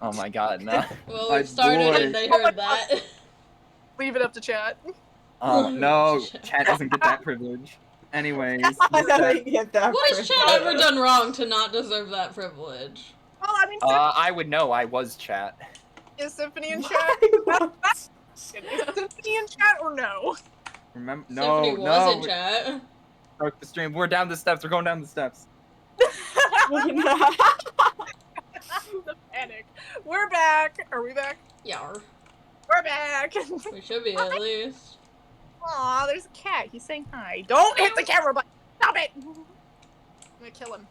Oh my god, no. Well, My we've started boy. and they heard that. Leave it up to chat. No, chat doesn't get that privilege. Anyways, I don't get that. What has chat ever done wrong to not deserve that privilege? Well, I mean, I would know. I was chat. is Symphony in chat? Is Symphony in chat or no? remember, Symphony no, was no. in chat. Start the stream. We're down the steps. We're going down the steps. The panic. We're back. Are we back? Yar. We're back. We should be at least. Aw, there's a cat. He's saying hi. Don't hit the camera button. Stop it. I'm gonna kill him.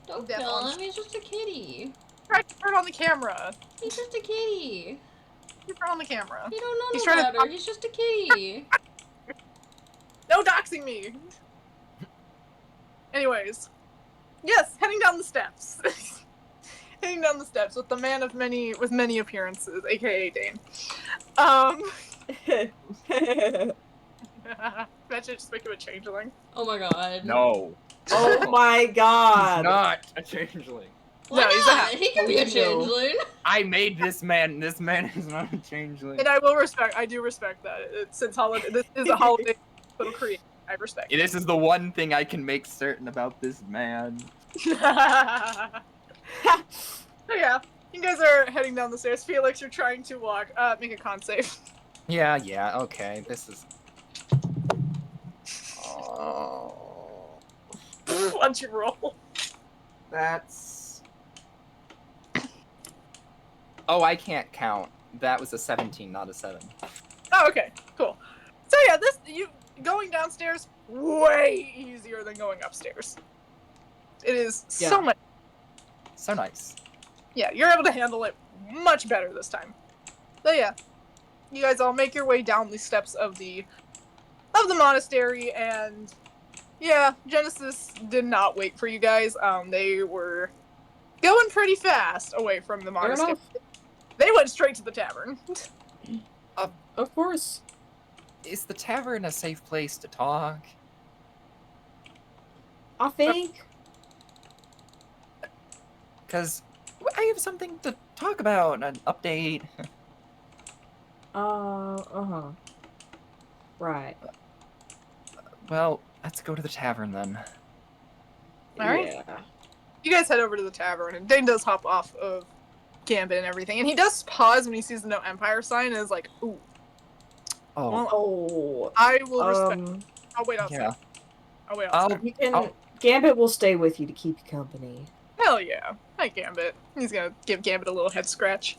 Don't Death kill on- him, he's just a kitty. Try to turn on the camera. He's just a kitty. You turn on the camera. You don't know He's no trying to- better, he's just a kitty. No doxing me. Anyways, yes, heading down the steps. Heading down the steps with the man of many appearances, aka Dane. That should just make him a changeling. Oh my god. No. Oh my god. Not a changeling. Why No, he's not? a- He can be a No. changeling. I made this man. This man is not a changeling. And I do respect that. Since this is a holiday little create, I respect it. This is the one thing I can make certain about this man. So yeah, you guys are heading down the stairs. Felix, you're trying to walk. Make a con save. Yeah, okay. This is. Oh. What'd you roll? That's... Oh, I can't count. That was a 17, not a 7. Oh, okay, cool. So yeah, going downstairs way easier than going upstairs. It is so Yeah. much. So nice. Yeah, you're able to handle it much better this time. So yeah, you guys all make your way down the steps of the monastery, and yeah, Genesis did not wait for you guys. They were going pretty fast away from the monastery. enough. They went straight to the tavern. Of course. Is the tavern a safe place to talk? I think. Because I have something to talk about, an update. Right. Well, let's go to the tavern then. Alright. Yeah. You guys head over to the tavern, and Dane does hop off of Gambit and everything, and he does pause when he sees the No Empire sign and is like, ooh. Oh, Well, Oh. I will respect. I'll wait outside. yeah. I'll wait outside. You can. Oh. Gambit will stay with you to keep you company. Hell yeah. Hi, Gambit. He's gonna give Gambit a little head scratch.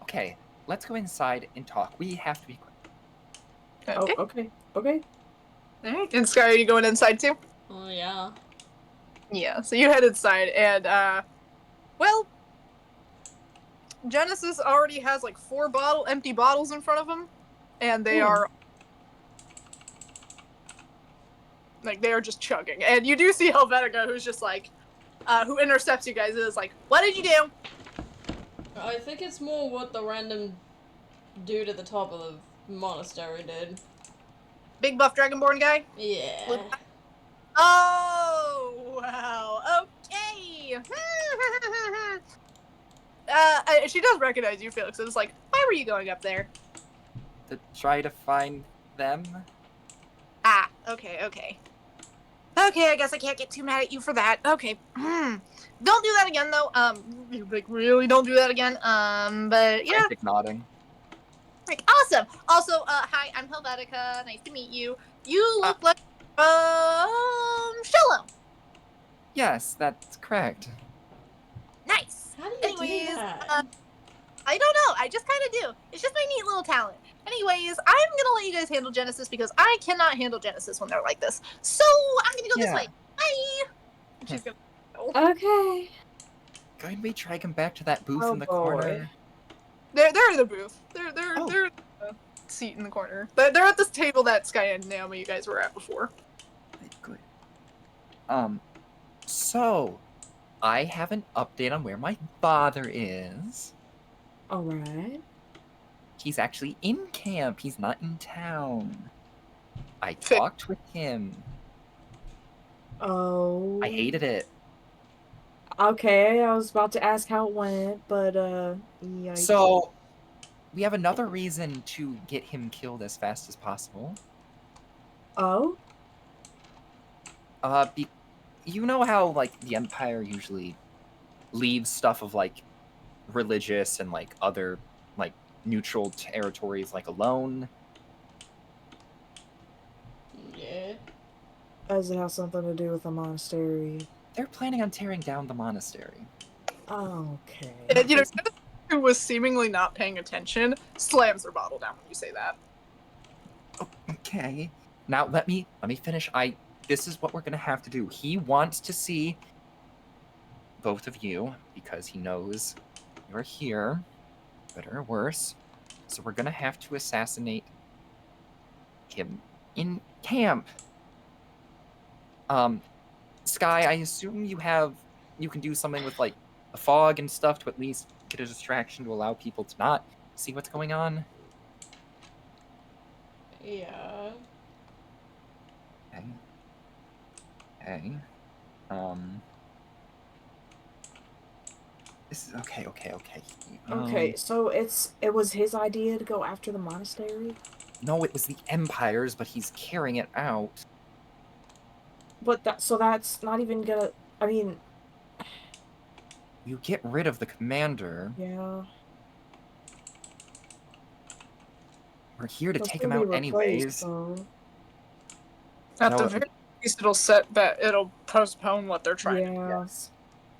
Okay, let's go inside and talk. We have to be quick. Okay. Oh, okay. Okay. Alright. And Sky, are you going inside too? Oh yeah. Yeah, so you head inside, and, well, Genesis already has, like, 4 empty bottles in front of him, and they are, like, they are just chugging. And you do see Helvetica, who's just, like, who intercepts you guys, and is like, what did you do? I think it's more what the random dude at the top of the monastery did. Big buff Dragonborn guy? Yeah. Oh, wow, okay. She does recognize you, Felix. It's like, why were you going up there? To try to find them? Ah, okay. Okay, I guess I can't get too mad at you for that. Okay. Don't do that again, though. Like, really don't do that again. But, yeah. Frantic nodding. Like, awesome. Also, hi, I'm Helvetica. Nice to meet you. You look like, Shello. Yes, that's correct. Nice. How do you Anyways, do that? I don't know. I just kind of do. It's just my neat little talent. Anyways, I'm gonna let you guys handle Genesis because I cannot handle Genesis when they're like this. So I'm gonna go this way. Bye. And she's gonna. Okay. Can we drag him back to that booth Oh, in the boy. corner? They're in the booth. They're Oh. in the seat in the corner. They're at this table that Sky and Naomi you guys were at before. Good. So, I have an update on where my father is. Alright. He's actually in camp. He's not in town. I Fi- talked with him. Oh. I hated it. Okay, I was about to ask how it went, but yikes. So, we have another reason to get him killed as fast as possible. Oh? You know how, like, the Empire usually leaves stuff of, like, religious and, like, other, like, neutral territories, like, alone? Yeah. Does it have something to do with the monastery? They're planning on tearing down the monastery. Okay. And, you know, who was seemingly not paying attention slams her bottle down when you say that. Okay. Now let me finish. This is what we're gonna have to do. He wants to see both of you because he knows you're here, better or worse. So we're gonna have to assassinate him in camp. Sky, I assume you can do something with like a fog and stuff to at least get a distraction to allow people to not see what's going on. Yeah. Okay. Okay. This is okay. Okay, so it was his idea to go after the monastery? No, it was the Empire's, but he's carrying it out. But that's not even gonna, I mean, You get rid of the commander. yeah. We're here to They'll take still him be out replaced, anyways. though. At No, the very least, it'll postpone what they're trying to do. Yeah. yes.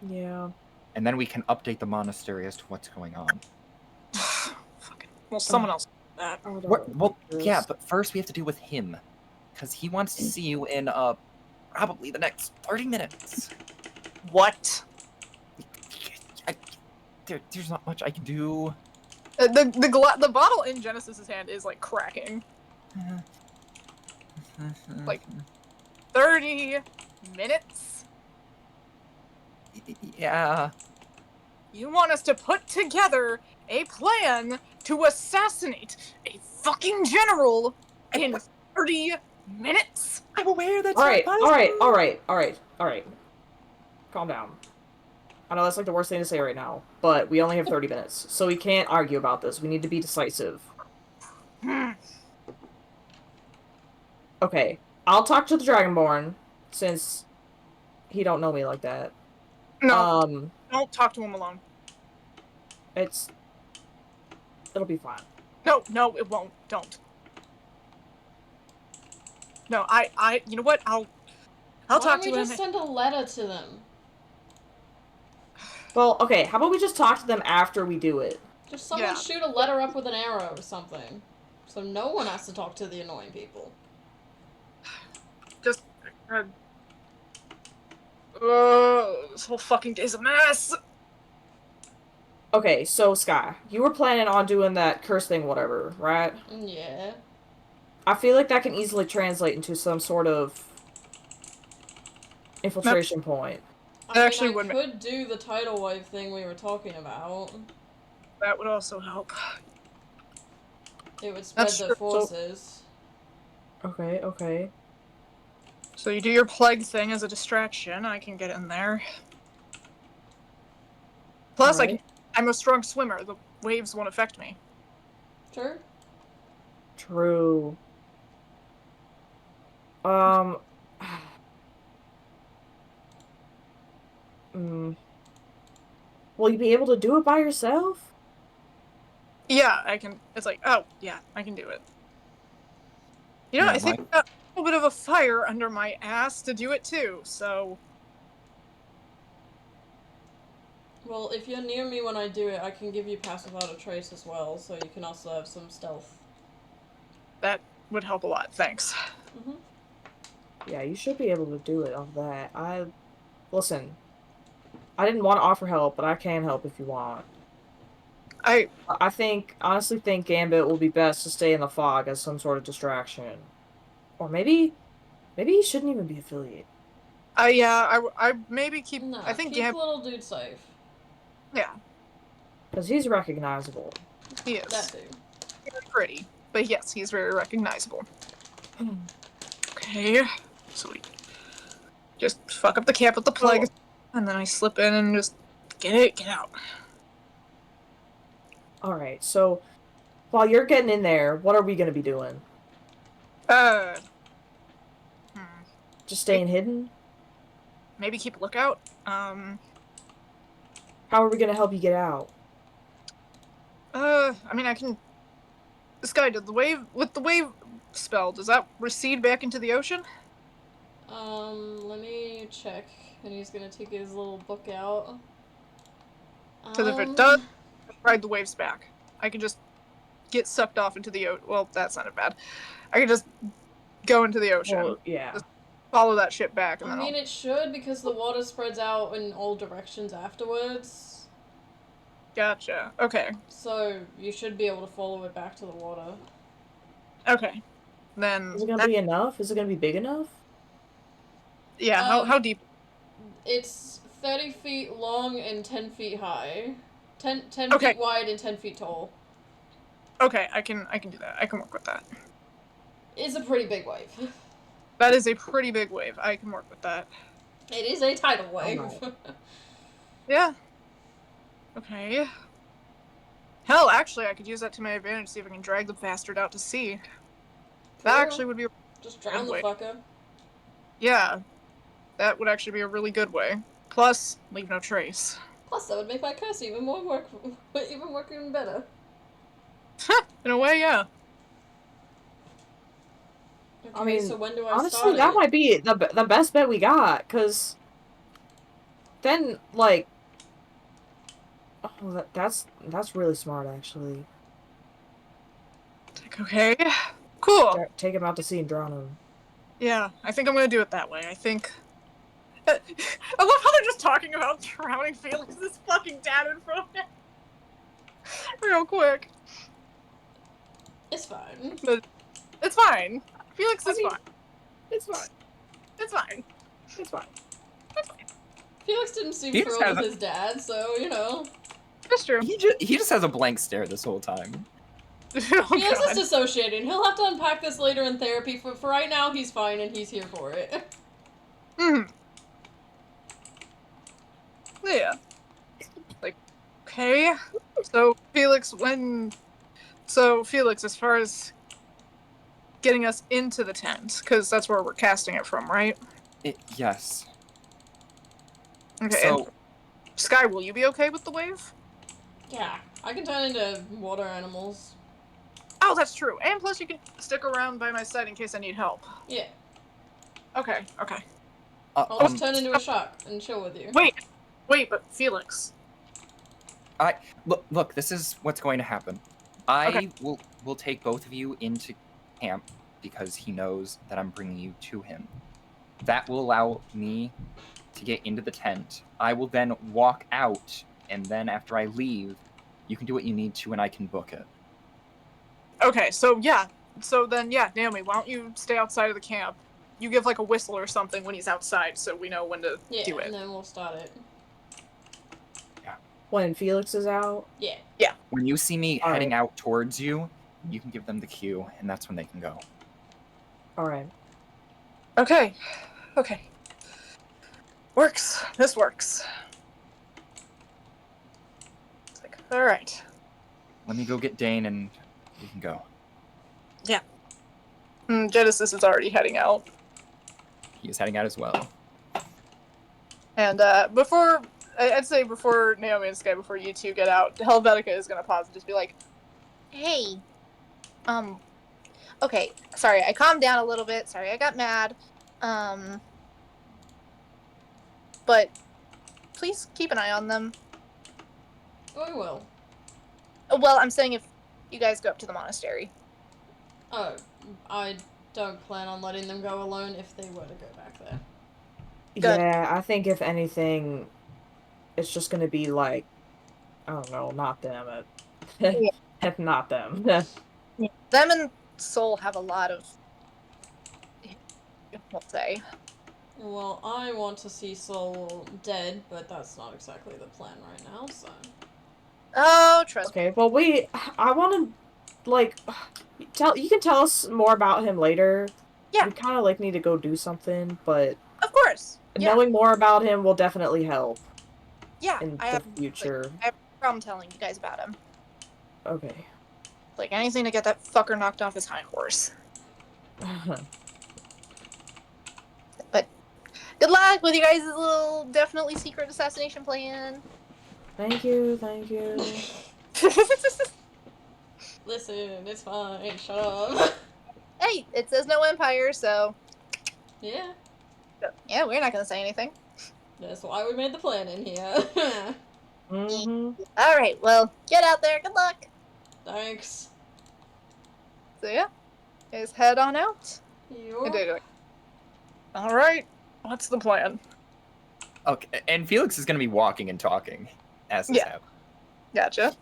Yeah. And then we can update the monastery as to what's going on. Fucking, well, someone else did that. I don't Well, like yeah, this. but first we have to deal with him. Because he wants to see you in, probably the next 30 minutes. What? There's not much I can do. The bottle in Genesis's hand is like cracking. Like 30 minutes? Yeah. You want us to put together a plan to assassinate a fucking general in 30 minutes? I'm aware that's Alright, not alright. Calm down. I know that's like the worst thing to say right now, but we only have 30 minutes, so we can't argue about this. We need to be decisive. Okay, I'll talk to the Dragonborn, since he don't know me like that. No, don't talk to him alone. It'll be fine. No, it won't. Don't. No, you know what? I'll talk to Why don't we him. just send a letter to them? Well, okay, how about we just talk to them after we do it? Just someone shoot a letter up with an arrow or something. So no one has to talk to the annoying people. Just, this whole fucking day's a mess. Okay, so Sky, you were planning on doing that curse thing, whatever, right? Yeah. I feel like that can easily translate into some sort of infiltration point. I could do the tidal wave thing we were talking about. That would also help. It would spread the forces. Okay. So you do your plague thing as a distraction. I can get in there. Plus, I'm a strong swimmer. The waves won't affect me. Sure. True. Will you be able to do it by yourself? Yeah, I can. It's like, oh, yeah, I can do it. You know, I think I've got a little bit of a fire under my ass to do it too, so... Well, if you're near me when I do it, I can give you pass without a trace as well, so you can also have some stealth. That would help a lot, thanks. Yeah, you should be able to do it on that. Listen, I didn't want to offer help, but I can help if you want. I honestly think Gambit will be best to stay in the fog as some sort of distraction. Or maybe he shouldn't even be affiliated. I maybe keep... No, I think keep Gambit... little dude safe. Yeah. Because he's recognizable. He is. That dude. He's pretty. But yes, he's very recognizable. Okay. So we just fuck up the camp with the plague. And then I slip in and just get out. Alright, so while you're getting in there, what are we gonna be doing? Hmm. Just staying hidden? Maybe keep a lookout. How are we gonna help you get out? I mean, I can. This guy did the wave with the wave spell. Does that recede back into the ocean? Let me check. And he's gonna take his little book out. Because if it does, ride the waves back. I can just get sucked off into the ocean. Well, that sounded bad. I can just go into the ocean. Well, yeah. Just follow that ship back, and I then mean, it should, because the water spreads out in all directions afterwards. Gotcha. Okay. So, you should be able to follow it back to the water. Okay. Then. Is it gonna be enough? Is it gonna be big enough? Yeah. How deep? It's 30 feet long and 10 feet high. 10 Okay. feet wide and 10 feet tall. Okay, I can do that. I can work with that. It's a pretty big wave. That is a pretty big wave. I can work with that. It is a tidal wave. Alright. Yeah. Okay. Hell, actually, I could use that to my advantage, see if I can drag the bastard out to sea. That actually would be... Just drown the way. fucker. Yeah. That would actually be a really good way. Plus, leave no trace. Plus, that would make my curse even work even better. In a way, yeah. Okay, I mean, so when do I honestly, start that it? might be the best bet we got, because then, like... Oh, that's really smart, actually. Okay. Cool. Take him out to sea and drown him. Yeah, I think I'm gonna do it that way. I think... I love how they're just talking about drowning Felix's fucking dad in front of him. Real quick. It's fine. But it's fine. Felix is I mean, fine. It's fine. It's fine. It's fine. It's fine. Felix didn't seem He just thrilled has with his dad, so, you know. That's true. He just has a blank stare this whole time. Oh, Felix God. is dissociating. He'll have to unpack this later in therapy. For right now, he's fine and he's here for it. Yeah. Like, okay. So, Felix, as far as getting us into the tent, because that's where we're casting it from, right? Yes. Okay, So, and Sky, will you be okay with the wave? Yeah, I can turn into water animals. Oh, that's true. And plus you can stick around by my side in case I need help. Yeah. Okay. I'll just turn into a shark and chill with you. Wait, but Felix. look, this is what's going to happen. I Okay. will take both of you into camp because he knows that I'm bringing you to him. That will allow me to get into the tent. I will then walk out, and then after I leave, you can do what you need to, and I can book it. Okay, so then Naomi, why don't you stay outside of the camp? You give like a whistle or something when he's outside so we know when to do it. And then we'll start it. When Felix is out? Yeah. When you see me All heading out towards you, you can give them the cue, and that's when they can go. Alright. Okay. Works. This works. It's like, alright. Let me go get Dane, and we can go. Genesis is already heading out. He is heading out as well. And I'd say before Naomi and Sky, before you two get out, Helvetica is gonna pause and just be like, Hey. Okay, sorry, I calmed down a little bit. Sorry, I got mad. But please keep an eye on them. I will. Well, I'm saying if you guys go up to the monastery. Oh, I don't plan on letting them go alone if they were to go back there. Good. Yeah, I think if anything, it's just gonna be like, I don't know, not them. Not them. Them and Soul have a lot of, we'll say. Well, I want to see Soul dead, but that's not exactly the plan right now, so... Oh, trust me. Okay, well I wanna, like, you can tell us more about him later. Yeah. We kinda, like, need to go do something, but... Of course. Yeah. knowing more about him will definitely help Yeah, in I the have future. I have no problem telling you guys about him. Okay. Like anything to get that fucker knocked off his hind horse. But good luck with you guys' little definitely secret assassination plan. Thank you, thank you. Listen, it's fine. Shut up. Hey, it says no empire, so Yeah, yeah, we're not gonna say anything. that's why we made the plan in here. Mm-hmm. All right, well, get out there. Good luck. Thanks. So yeah, guys head on out. You. All right. What's the plan? Okay, and Felix is going to be walking and talking as this Yeah. happens. Gotcha.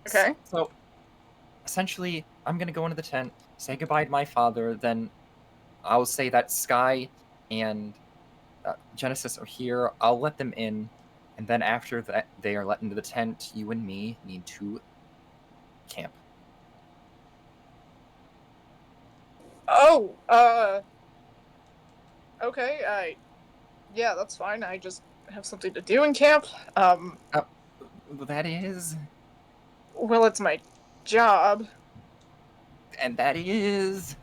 Okay. So, essentially, I'm going to go into the tent, say goodbye to my father, then I'll say that Sky and Genesis are here. I'll let them in, and then after that they are let into the tent, you and me need to camp. Oh, okay, yeah, that's fine. I just have something to do in camp. That is, Well, it's my job, and that is...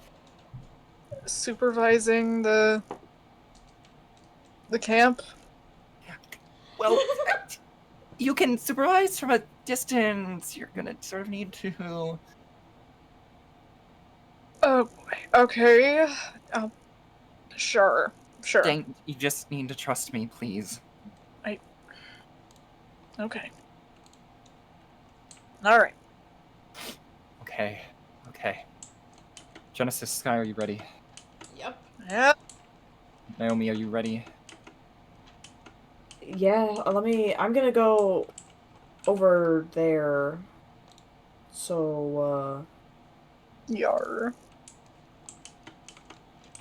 supervising the camp. Well, you can supervise from a distance. You're gonna sort of need to... Oh boy. Okay. Sure. Dang, you just need to trust me, please. Okay. All right. Okay. Genesis, Sky, are you ready? Yep. Yeah. Naomi, are you ready? Yeah, I'm gonna go over there. So, Yar.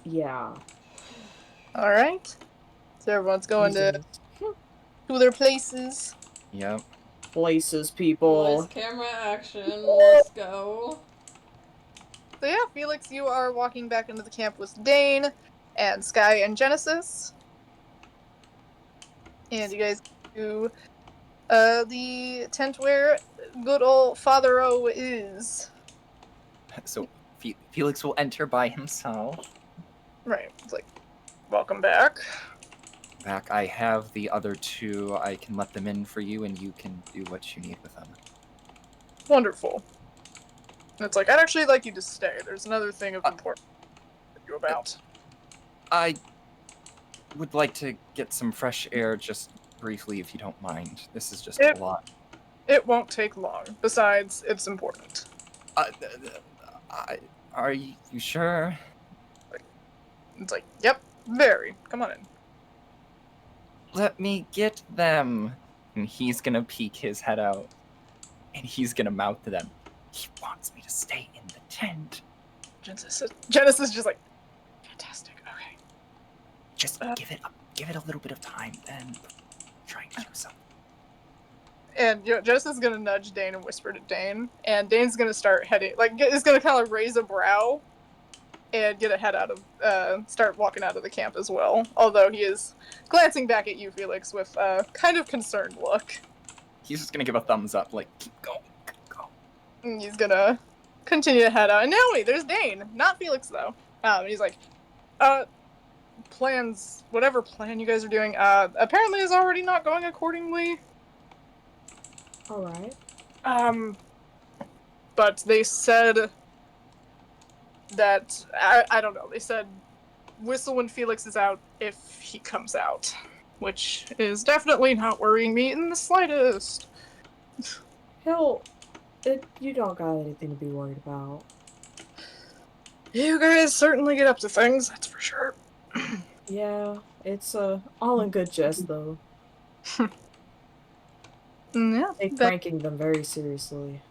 yeah. All right. So everyone's going to Jesus. their places. Yep. Places, Voice people. camera action. Let's go. So yeah, Felix, you are walking back into the camp with Dane and Sky and Genesis. And you guys do the tent where good old Father O is. So Felix will enter by himself. Right. It's like, welcome back. Back, I have the other two. I can let them in for you, and you can do what you need with them. Wonderful. And it's like, I'd actually like you to stay. There's another thing of importance to you about. I would like to get some fresh air just briefly, if you don't mind. This is just a lot. It won't take long. Besides, it's important. Are you sure? It's like, yep, very. Come on in. Let me get them. And he's gonna peek his head out, and he's gonna mouth to them. He wants me to stay in the tent. Genesis is just like, fantastic. Okay. Just give it a little bit of time, then try to do something. And Genesis is gonna nudge Dane and whisper to Dane, and Dane's gonna start heading, like, is gonna kind of raise a brow and get a head out of, start walking out of the camp as well. Although he is glancing back at you, Felix, with a kind of concerned look. He's just gonna give a thumbs up, like, keep going, go. And he's gonna continue to head out. And now wait, there's Dane, not Felix though. And he's like, plans, whatever plan you guys are doing, apparently is already not going accordingly. Alright. But they said that, I don't know, they said whistle when Felix is out if he comes out. Which is definitely not worrying me in the slightest. You don't got anything to be worried about. You guys certainly get up to things, that's for sure. Yeah, it's all in good jest though. Yeah, Take pranking them very seriously.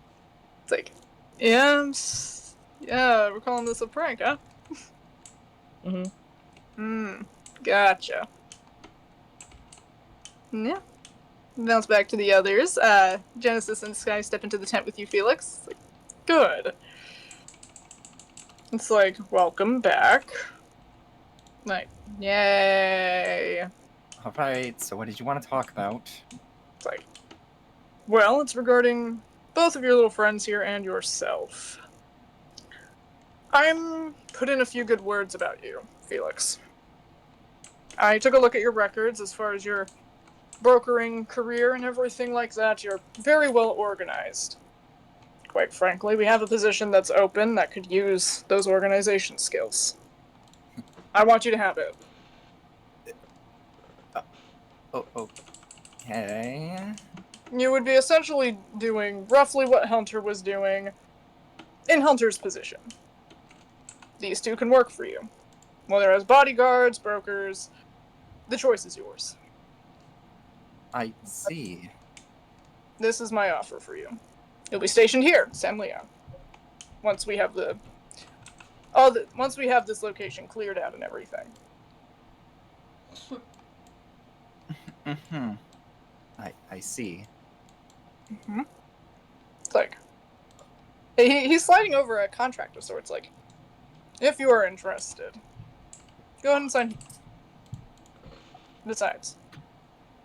it's like, yeah, we're calling this a prank, huh? Gotcha. Yeah. Bounce back to the others. Genesis and Sky step into the tent with you, Felix. It's like, good. It's like, welcome back. Like, yay. All right, so what did you want to talk about? It's like, well, it's regarding both of your little friends here and yourself. I'm put in a few good words about you, Felix. I took a look at your records as far as your brokering career and everything like that. You're very well organized. Quite frankly, we have a position that's open that could use those organization skills. I want you to have it. Oh, okay. You would be essentially doing roughly what Hunter was doing in Hunter's position. These two can work for you. Whether as bodyguards, brokers, the choice is yours. I see. This is my offer for you. You'll be stationed here, San Leon. Once we have once we have this location cleared out and everything. Mm-hmm. I see. Mm-hmm. It's like he's sliding over a contract of sorts. Like, if you are interested, go ahead and sign. Besides,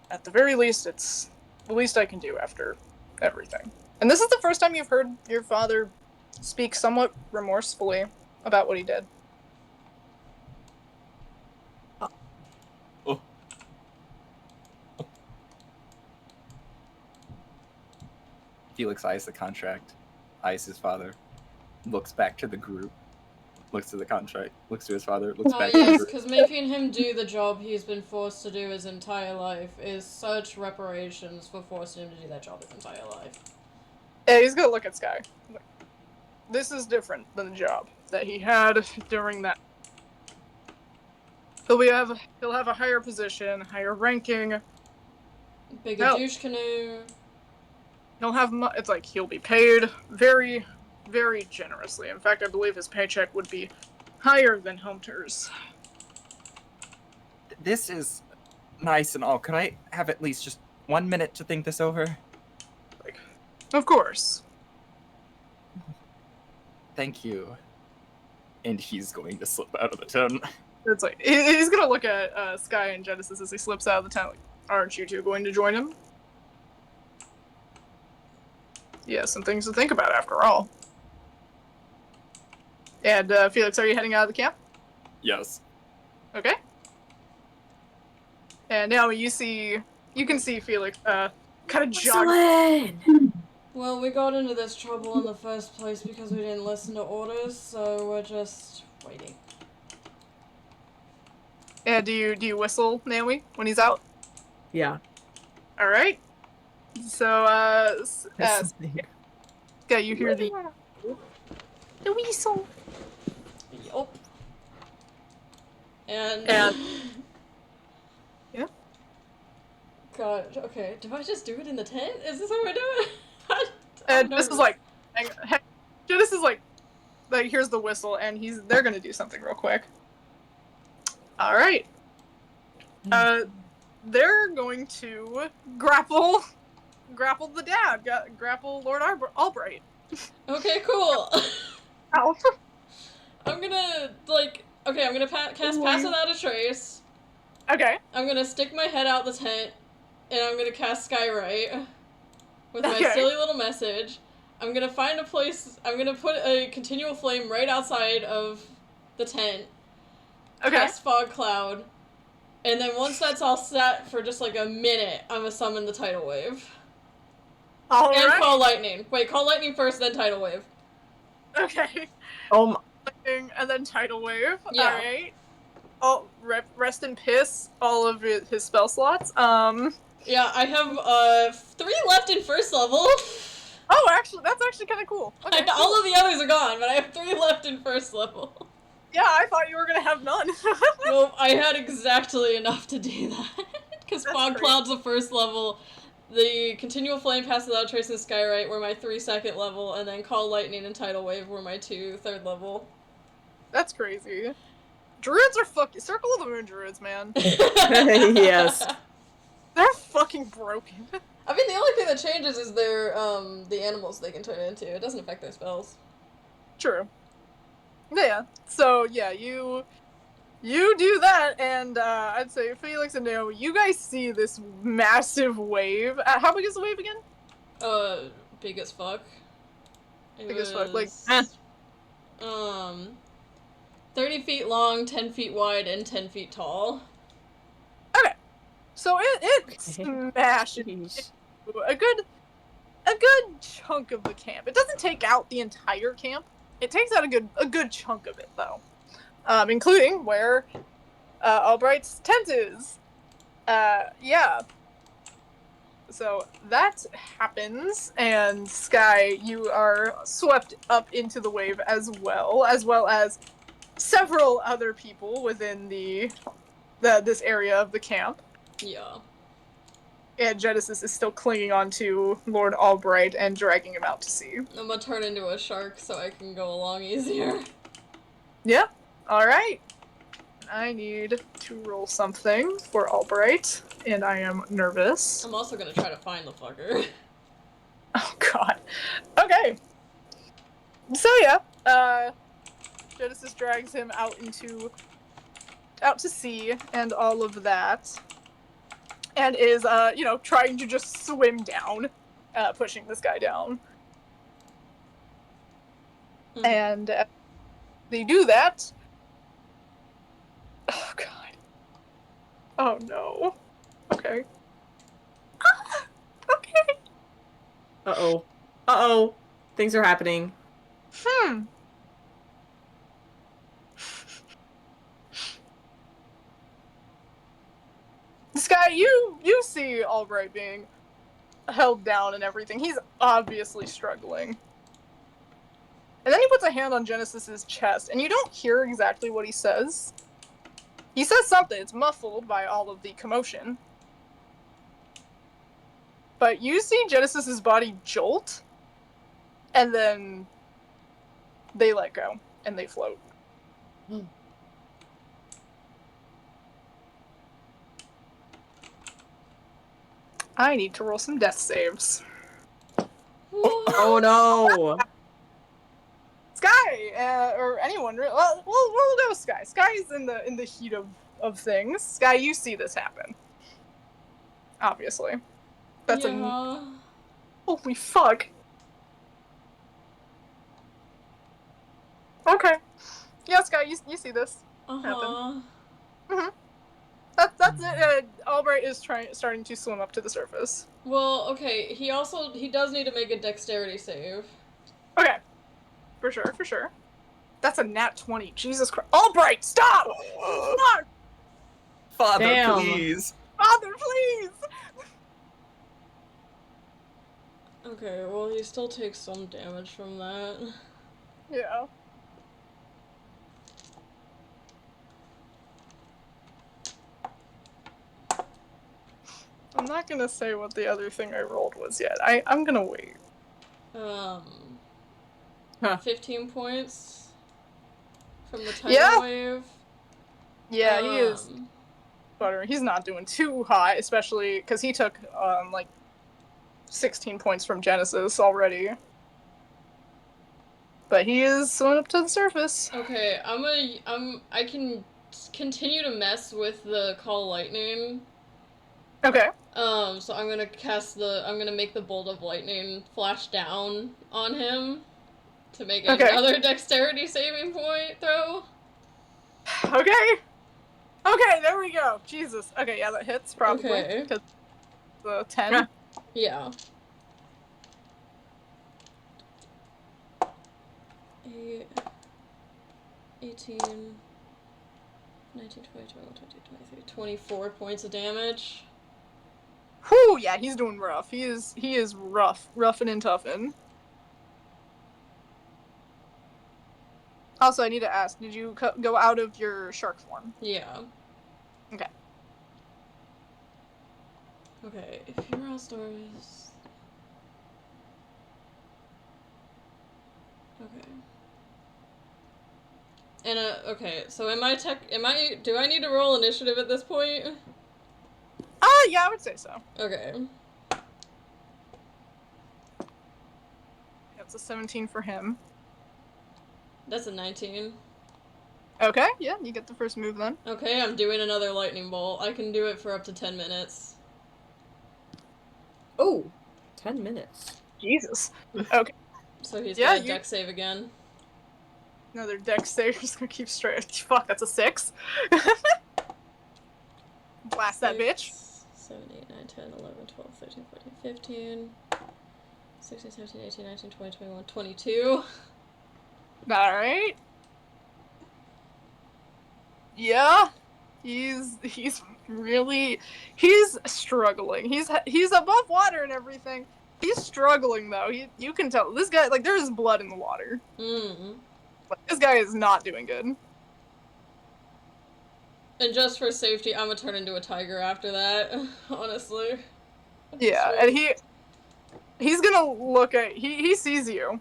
at the very least, it's the least I can do after everything. And this is the first time you've heard your father speak somewhat remorsefully about what he did. Oh. Felix eyes the contract, eyes his father, looks back to the group, looks to the contract, looks to his father, looks back to the Yes, group. because making him do the job he's been forced to do his entire life is such reparations for forcing him to do that job his entire life. Yeah, he's gonna look at Sky. This is different than the job that he had during that. He'll have a higher position, higher ranking. Bigger No. douche canoe. He'll have it's like he'll be paid very, very generously. In fact, I believe his paycheck would be higher than Hunter's. This is nice and all. Could I have at least just 1 minute to think this over? Of course. Thank you. And he's going to slip out of the tent. It's like he's gonna look at Sky and Genesis as he slips out of the tent. Like, aren't you two going to join him? Yeah, some things to think about after all. And Felix, are you heading out of the camp? Yes. Okay. And now you can see Felix kind of jog. Well, we got into this trouble in the first place because we didn't listen to orders, so we're just waiting. And do you whistle Naomi when he's out? Yeah. All right. So yeah, you hear the whistle. Yup. And yeah. God, okay. Do I just do it in the tent? Is this what we're doing? And this is like, Genesis is like here's the whistle, and they're gonna do something real quick. All right. They're going to grapple the dad, grapple Lord Albright. Okay, cool. Ow. I'm gonna cast Pass Without a Trace. Okay. I'm gonna stick my head out the tent, and I'm gonna cast Skywrite with my Okay. silly little message. I'm gonna find a place. I'm gonna put a continual flame right outside of the tent. Okay. Cast Fog Cloud, and then once that's all set for just like a minute, I'm gonna summon the Tidal Wave. All And right. Call Lightning. Wait, Call Lightning first, then Tidal Wave. Okay. And then Tidal Wave. Yeah. All right. Oh, rest in piss all of his spell slots. Yeah, I have 3 left in first level. Oh, actually, that's actually kind of cool. Okay. All of the others are gone, but I have 3 left in first level. Yeah, I thought you were gonna have none. Well, I had exactly enough to do that. Because That's Fog great. Cloud's the first level, the Continual Flame, Pass Without Trace, and Skywrite were my 3 second level, and then Call Lightning and Tidal Wave were my 2 third level. That's crazy. Druids are Circle of the Moon druids, man. Yes. They're fucking broken. I mean, the only thing that changes is their, the animals they can turn into. It doesn't affect their spells. True. Yeah. So yeah, you You do that, and I'd say Felix and Naomi, you guys see this massive wave. How big is the wave again? Big as fuck. It Big as fuck, like, was, 30 feet long, 10 feet wide, and 10 feet tall. Okay. So it smashes Jeez. a good chunk of the camp. It doesn't take out the entire camp. It takes out a good chunk of it, though. Including where Albright's tent is. Yeah. So that happens, and Sky, you are swept up into the wave as well as several other people within this area of the camp. Yeah. And Genesis is still clinging on to Lord Albright and dragging him out to sea. I'm gonna turn into a shark so I can go along easier. Yeah. Alright. I need to roll something for Albright, and I am nervous. I'm also gonna try to find the fucker. Oh god. Okay. So yeah, Genesis drags him out to sea and all of that. And is trying to just swim down, pushing this guy down. Mhm. And they do that. Oh god. Oh no. Okay. Okay. Uh-oh. Uh-oh. Things are happening. This guy, you see Albright being held down and everything. He's obviously struggling. And then he puts a hand on Genesis's chest, and you don't hear exactly what he says. He says something. It's muffled by all of the commotion. But you see Genesis's body jolt, and then they let go, and they float. I need to roll some death saves. Oh no! Sky, or anyone. Well, we'll go with Sky. Sky's in the heat of things. Sky, you see this happen. Obviously. That's yeah. holy fuck. Okay. Yeah, Sky, you see this. Uh-huh. That's it. Albright is starting to swim up to the surface. Well, okay, he does need to make a dexterity save. Okay. For sure. That's a nat 20. Jesus Christ. Albright, stop! Fuck! Father, Damn. please. Father, please! Okay, well, he still takes some damage from that. Yeah. I'm not gonna say what the other thing I rolled was yet. I'm gonna wait. 15 points from the tidal wave. Yeah, he is buttering. He's not doing too hot, especially because he took 16 points from Genesis already. But he is swimming up to the surface. Okay, I can continue to mess with the Call Lightning. Okay. So I'm gonna make the Bolt of Lightning flash down on him to make another dexterity saving point throw. Okay. Okay, there we go. Jesus. Okay, yeah, that hits probably. Okay. Because the 10. Yeah. 8, 18, 19, 20, 21, 22, 23, 24 points of damage. Whew, yeah, he's doing rough. He is roughin' and toughin'. Also, I need to ask, did you go out of your shark form? Yeah. Okay. Okay, if your all stars. Okay. And okay, so do I need to roll initiative at this point? Yeah, I would say so. Okay. That's a 17 for him. That's a 19. Okay, yeah, you get the first move then. Okay, I'm doing another lightning bolt. I can do it for up to 10 minutes. Oh, 10 minutes. Jesus. Okay. So he's Yeah, got a deck save again. Another dex save. Just gonna keep straight. Fuck, that's a 6. Blast that bitch. 7, 8, 9, 10, 11, 12, 13, 14, 15, 16, 17, 18, 19, 20, 21, 22. Alright. Yeah. He's struggling. He's above water and everything. He's struggling though. You can tell this guy, like, there's blood in the water. Like, this guy is not doing good. And just for safety, I'm gonna turn into a tiger after that. Honestly. Yeah, and he's gonna look at he sees you,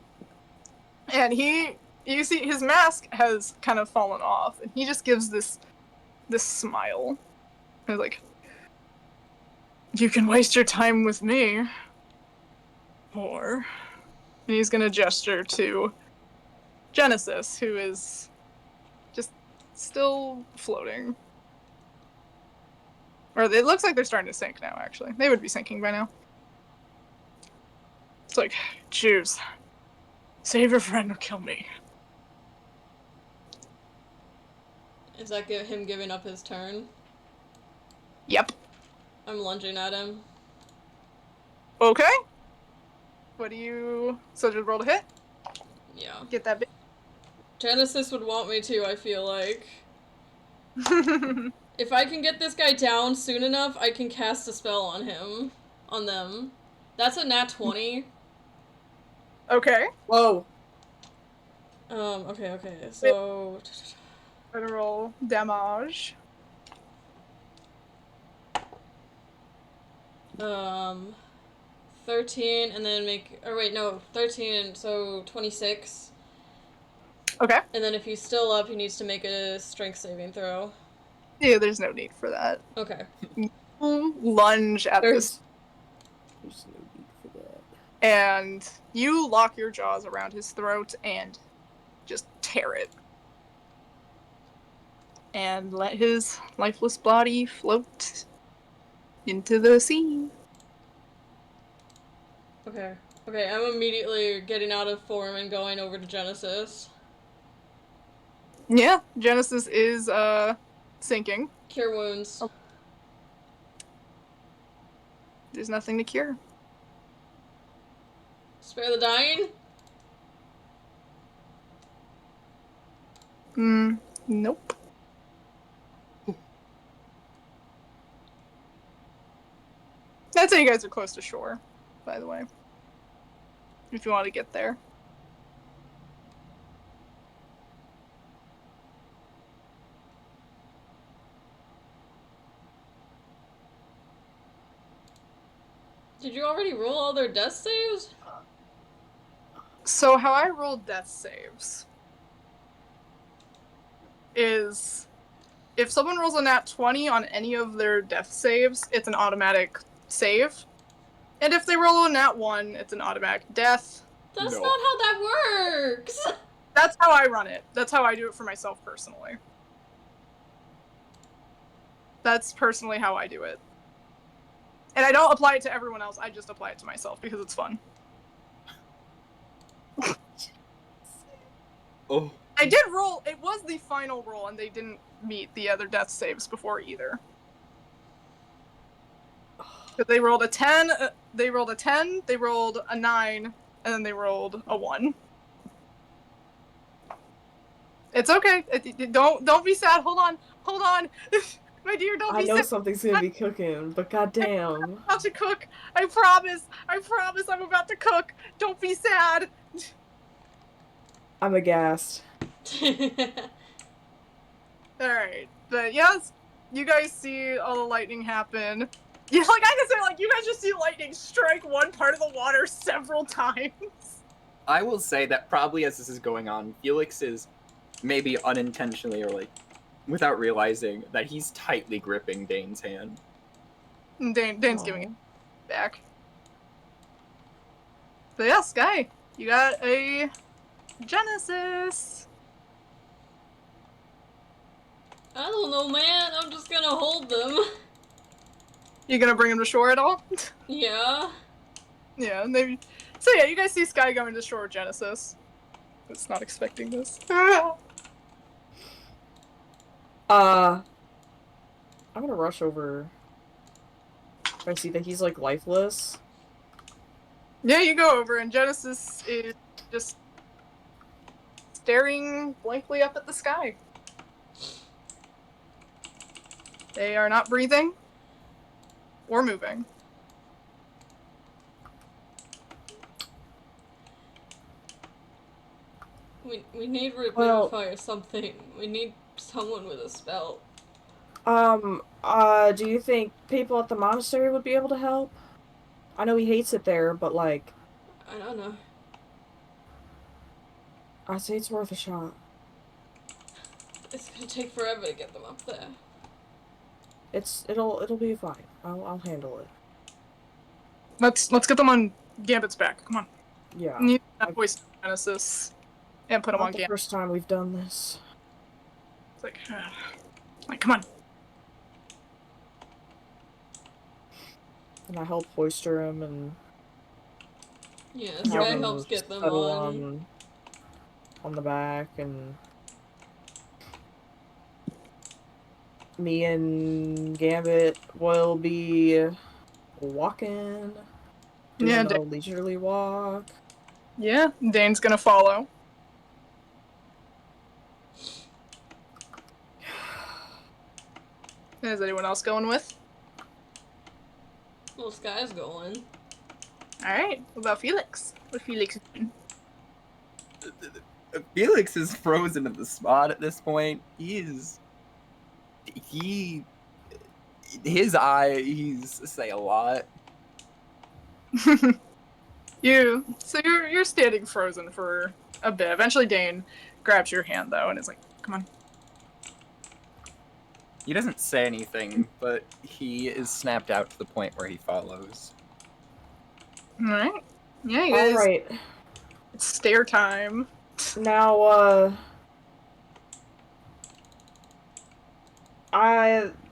and you see his mask has kind of fallen off, and he just gives this smile. He's like, "You can waste your time with me, or," and he's gonna gesture to Genesis, who is just still floating. Or it looks like they're starting to sink now. Actually, they would be sinking by now. It's like, choose. Save your friend or kill me. Is that him giving up his turn? Yep. I'm lunging at him. Okay. What do you... So just roll to hit? Yeah. Get that bit. Genesis would want me to, I feel like. If I can get this guy down soon enough, I can cast a spell on him. On them. That's a nat 20. Okay. Whoa. Okay. So... I'm gonna roll damage. 13, and then make... Or wait, no. 13, so 26. Okay. And then if he's still up, he needs to make a strength saving throw. Yeah, there's no need for that. Okay. Lunge at this. There's no need for that. And you lock your jaws around his throat and just tear it. And let his lifeless body float into the sea. Okay, I'm immediately getting out of form and going over to Genesis. Yeah, Genesis is, sinking. Cure wounds. Oh. There's nothing to cure. Spare the dying? Nope. I'd say you guys are close to shore, by the way. If you want to get there. Did you already roll all their death saves? So how I roll death saves is if someone rolls a nat 20 on any of their death saves, it's an automatic save. And if they roll a nat 1, it's an automatic death. That's No. not how that works! That's how I run it. That's how I do it for myself personally. That's personally how I do it. And I don't apply it to everyone else, I just apply it to myself because it's fun. Oh. I did roll, it was the final roll, and they didn't meet the other death saves before either. Because they rolled a 10, they rolled a 9, and then they rolled a 1. It's okay. Don't be sad. Hold on. My dear, don't be sad. I know something's gonna be cooking, but goddamn. I'm about to cook. I promise I'm about to cook. Don't be sad. I'm aghast. Alright. But yes, you guys see all the lightning happen. Yeah, like I can say, like, you guys just see lightning strike one part of the water several times. I will say that probably as this is going on, Felix is maybe unintentionally or like without realizing that he's tightly gripping Dane's hand. And Dane's giving it back. But yeah, Sky, you got a Genesis. I don't know, man. I'm just gonna hold them. You gonna bring him to shore at all? Yeah. Yeah, maybe. So yeah, you guys see Sky going to shore with Genesis. It's not expecting this. I'm gonna rush over. If I see that he's like lifeless. Yeah, you go over, and Genesis is just staring blankly up at the sky. They are not breathing or moving. We need revivify or something. We need someone with a spell. Do you think people at the monastery would be able to help? I know he hates it there, but like, I don't know. I'd say it's worth a shot. It's gonna take forever to get them up there. It'll be fine. I'll handle it. Let's get them on Gambit's back. Come on. Yeah. Need that voice Genesis and put them Not on the Gambit. first time we've done this. It's like, come on. And I help hoister him and Yeah, have Sky him helps get them settle on. on the back, and me and Gambit will be walking, doing a leisurely walk. Yeah, Dane's gonna follow. Is anyone else going with? Well, Sky's going. Alright, what about Felix? What Felix doing? Felix is frozen at the spot at this point. His eyes say a lot. You're standing frozen for a bit. Eventually Dane grabs your hand though and is like, come on. He doesn't say anything, but he is snapped out to the point where he follows. Alright. Yeah, you guys. Alright. It's stare time. Now,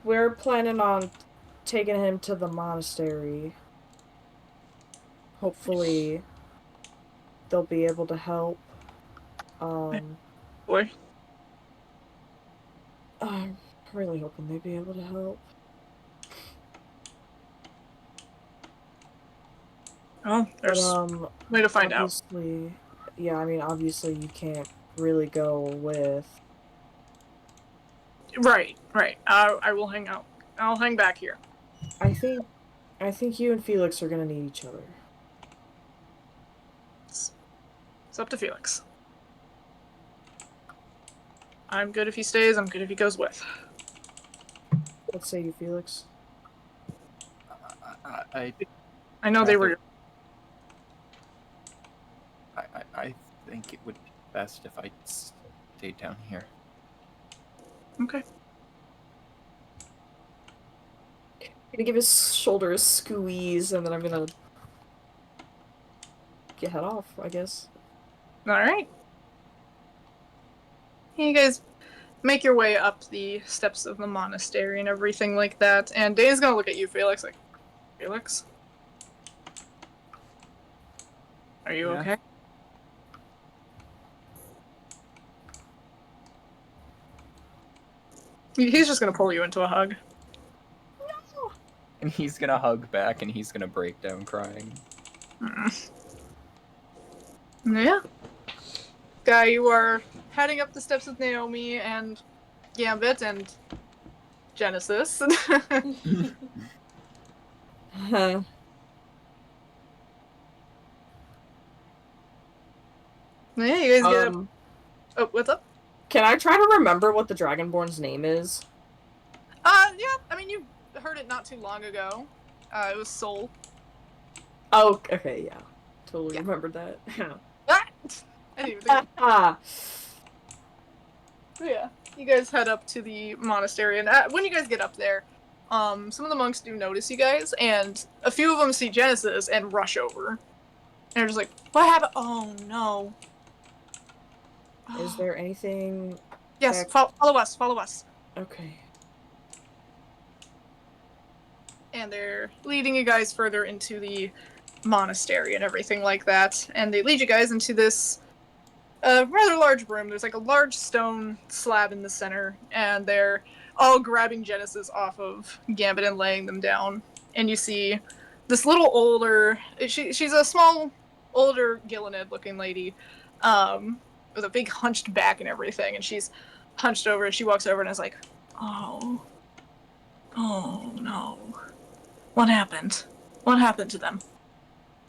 we're planning on taking him to the monastery. Hopefully, they'll be able to help. Boy. I'm really hoping they'd be able to help. Oh, there's way to find out. Yeah, I mean, obviously you can't really go with... Right. I will hang out. I'll hang back here. I think you and Felix are gonna need each other. It's up to Felix. I'm good if he stays, I'm good if he goes with. What say you, Felix? I know they were... I think it would be best if I stayed down here. Okay. I'm gonna give his shoulder a squeeze, and then I'm gonna head off, I guess. Alright. You guys make your way up the steps of the monastery and everything like that, and Dane's gonna look at you, Felix, like, Felix? Are you okay? He's just gonna pull you into a hug. No! And he's gonna hug back, and he's gonna break down crying. Yeah. Guy, you are heading up the steps with Naomi and Gambit and Genesis. Huh. Yeah, you guys get up. Oh, what's up? Can I try to remember what the Dragonborn's name is? Yeah, I mean, you heard it not too long ago. It was Soul. Oh, okay, yeah. Totally remembered that. I didn't even think yeah, you guys head up to the monastery, and when you guys get up there, some of the monks do notice you guys, and a few of them see Genesis and rush over. And they're just like, what happened? Oh, no. Is there anything... Yes, follow us. Okay. And they're leading you guys further into the monastery and everything like that. And they lead you guys into this rather large room. There's like a large stone slab in the center, and they're all grabbing Genesis off of Gambit and laying them down. And you see this little older, she's a small, older Gillened looking lady, with a big hunched back and everything. And she's hunched over, and she walks over and is like, oh no. What happened? What happened to them?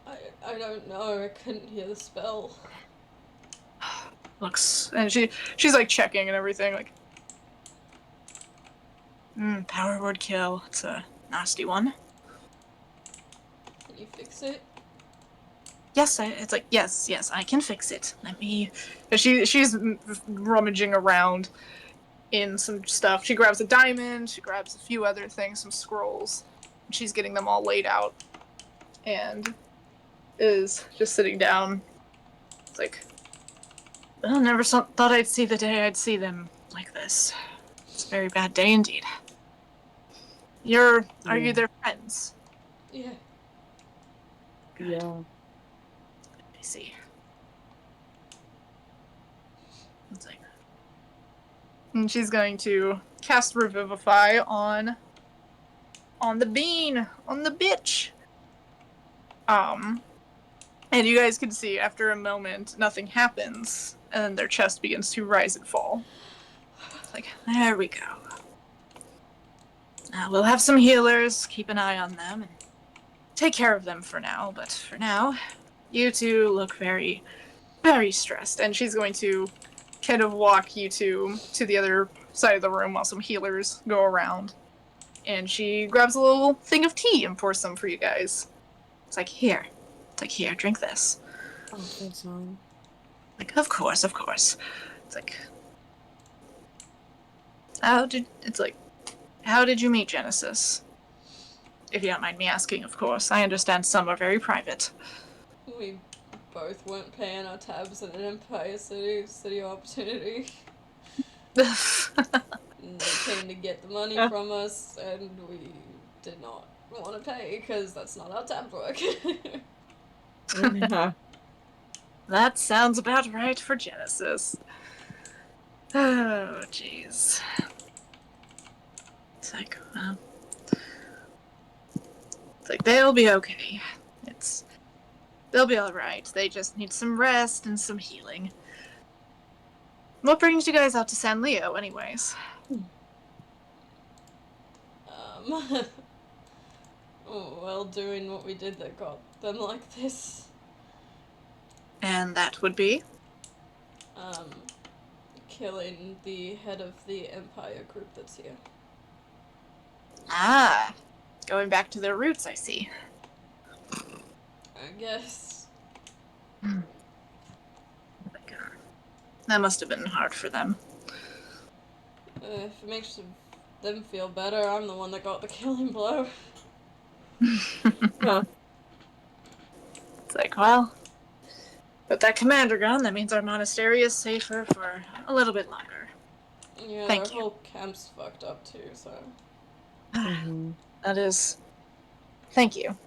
I don't know. I couldn't hear the spell. Looks, and she's like checking and everything, like, power word kill. It's a nasty one. Can you fix it? Yes, it's like, yes, I can fix it. Let me. She's rummaging around in some stuff. She grabs a diamond. She grabs a few other things, some scrolls. She's getting them all laid out, and is just sitting down. It's like, I never thought I'd see the day I'd see them like this. It's a very bad day indeed. Are you their friends? Yeah. Good. Yeah. I see. It's like, and she's going to cast Revivify on the bean, on the bitch. And you guys can see after a moment, nothing happens, and then their chest begins to rise and fall. It's like, there we go. We'll have some healers, keep an eye on them, and take care of them for now. But for now, you two look very, very stressed. And she's going to kind of walk you two to the other side of the room while some healers go around. And she grabs a little thing of tea and pours some for you guys. It's like, here. It's like, here, drink this. Oh, thanks, Mom. Like, of course. It's like, how did you meet Genesis? If you don't mind me asking, of course. I understand some are very private. We both weren't paying our tabs at an Empire City Opportunity. And they came to get the money from us, and we did not want to pay, because that's not how tabs work. That sounds about right for Genesis. Oh, jeez. It's like, well, it's like, they'll be okay. They'll be alright. They just need some rest and some healing. What brings you guys out to San Leo, anyways? Well, doing what we did that got them like this. And that would be? Killing the head of the Empire group that's here. Ah, going back to their roots, I see. I guess. That must have been hard for them. If it makes them feel better, I'm the one that got the killing blow. Huh. It's like, well, with that commander gone, that means our monastery is safer for a little bit longer. Yeah, Thank our you. whole camp's fucked up too, so. Mm-hmm. That is... Thank you.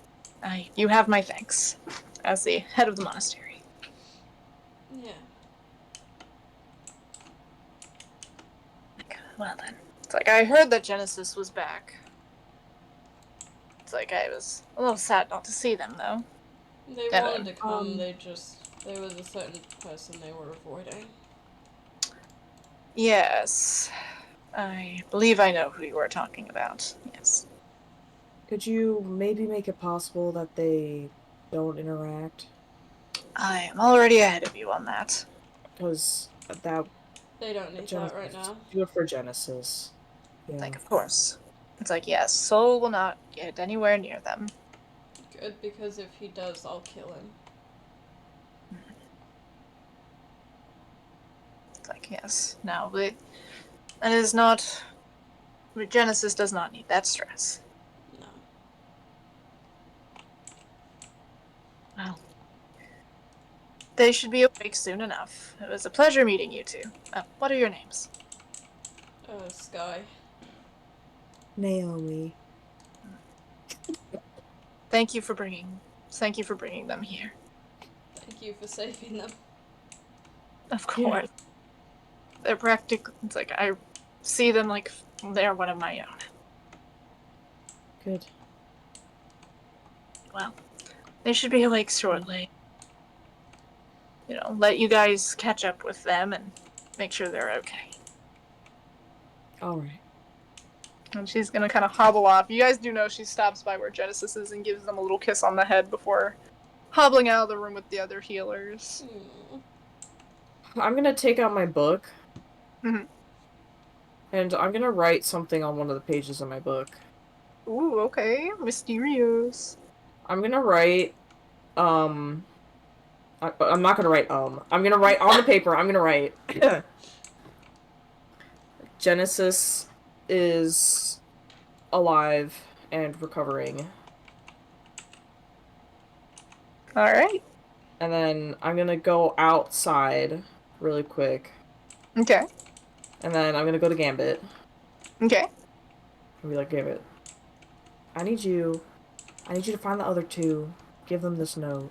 You have my thanks, as the head of the monastery. Yeah. Well then. It's like, I heard that Genesis was back. It's like, I was a little sad not to see them, though. They Yeah, wanted to come, there was a certain person they were avoiding. Yes. I believe I know who you are talking about. Yes. Could you maybe make it possible that they don't interact? I am already ahead of you on that. Because that They don't need that right now. do it for Genesis. Yeah. Like, of course. It's like, yes, Soul will not get anywhere near them. Good, because if he does, I'll kill him. It's like, yes. No, but that is not... Genesis does not need that stress. No. Well, they should be awake soon enough. It was a pleasure meeting you two. What are your names? Sky. Naomi. Thank you for bringing them here. Thank you for saving them. Of course. They're practically, it's like, I see them like they're one of my own. Good. Well, they should be awake shortly. You know, let you guys catch up with them and make sure they're okay. Alright. And she's gonna kind of hobble off. You guys do know she stops by where Genesis is and gives them a little kiss on the head before hobbling out of the room with the other healers. I'm gonna take out my book. Mhm. And I'm gonna write something on one of the pages of my book. Ooh, okay. Mysterious. I'm gonna write, I'm not gonna write, I'm gonna write on the paper, I'm gonna write, Genesis is alive and recovering. Alright. And then I'm gonna go outside really quick. Okay. And then I'm gonna go to Gambit. Okay. And be like, Gambit, I need you to find the other two. Give them this note.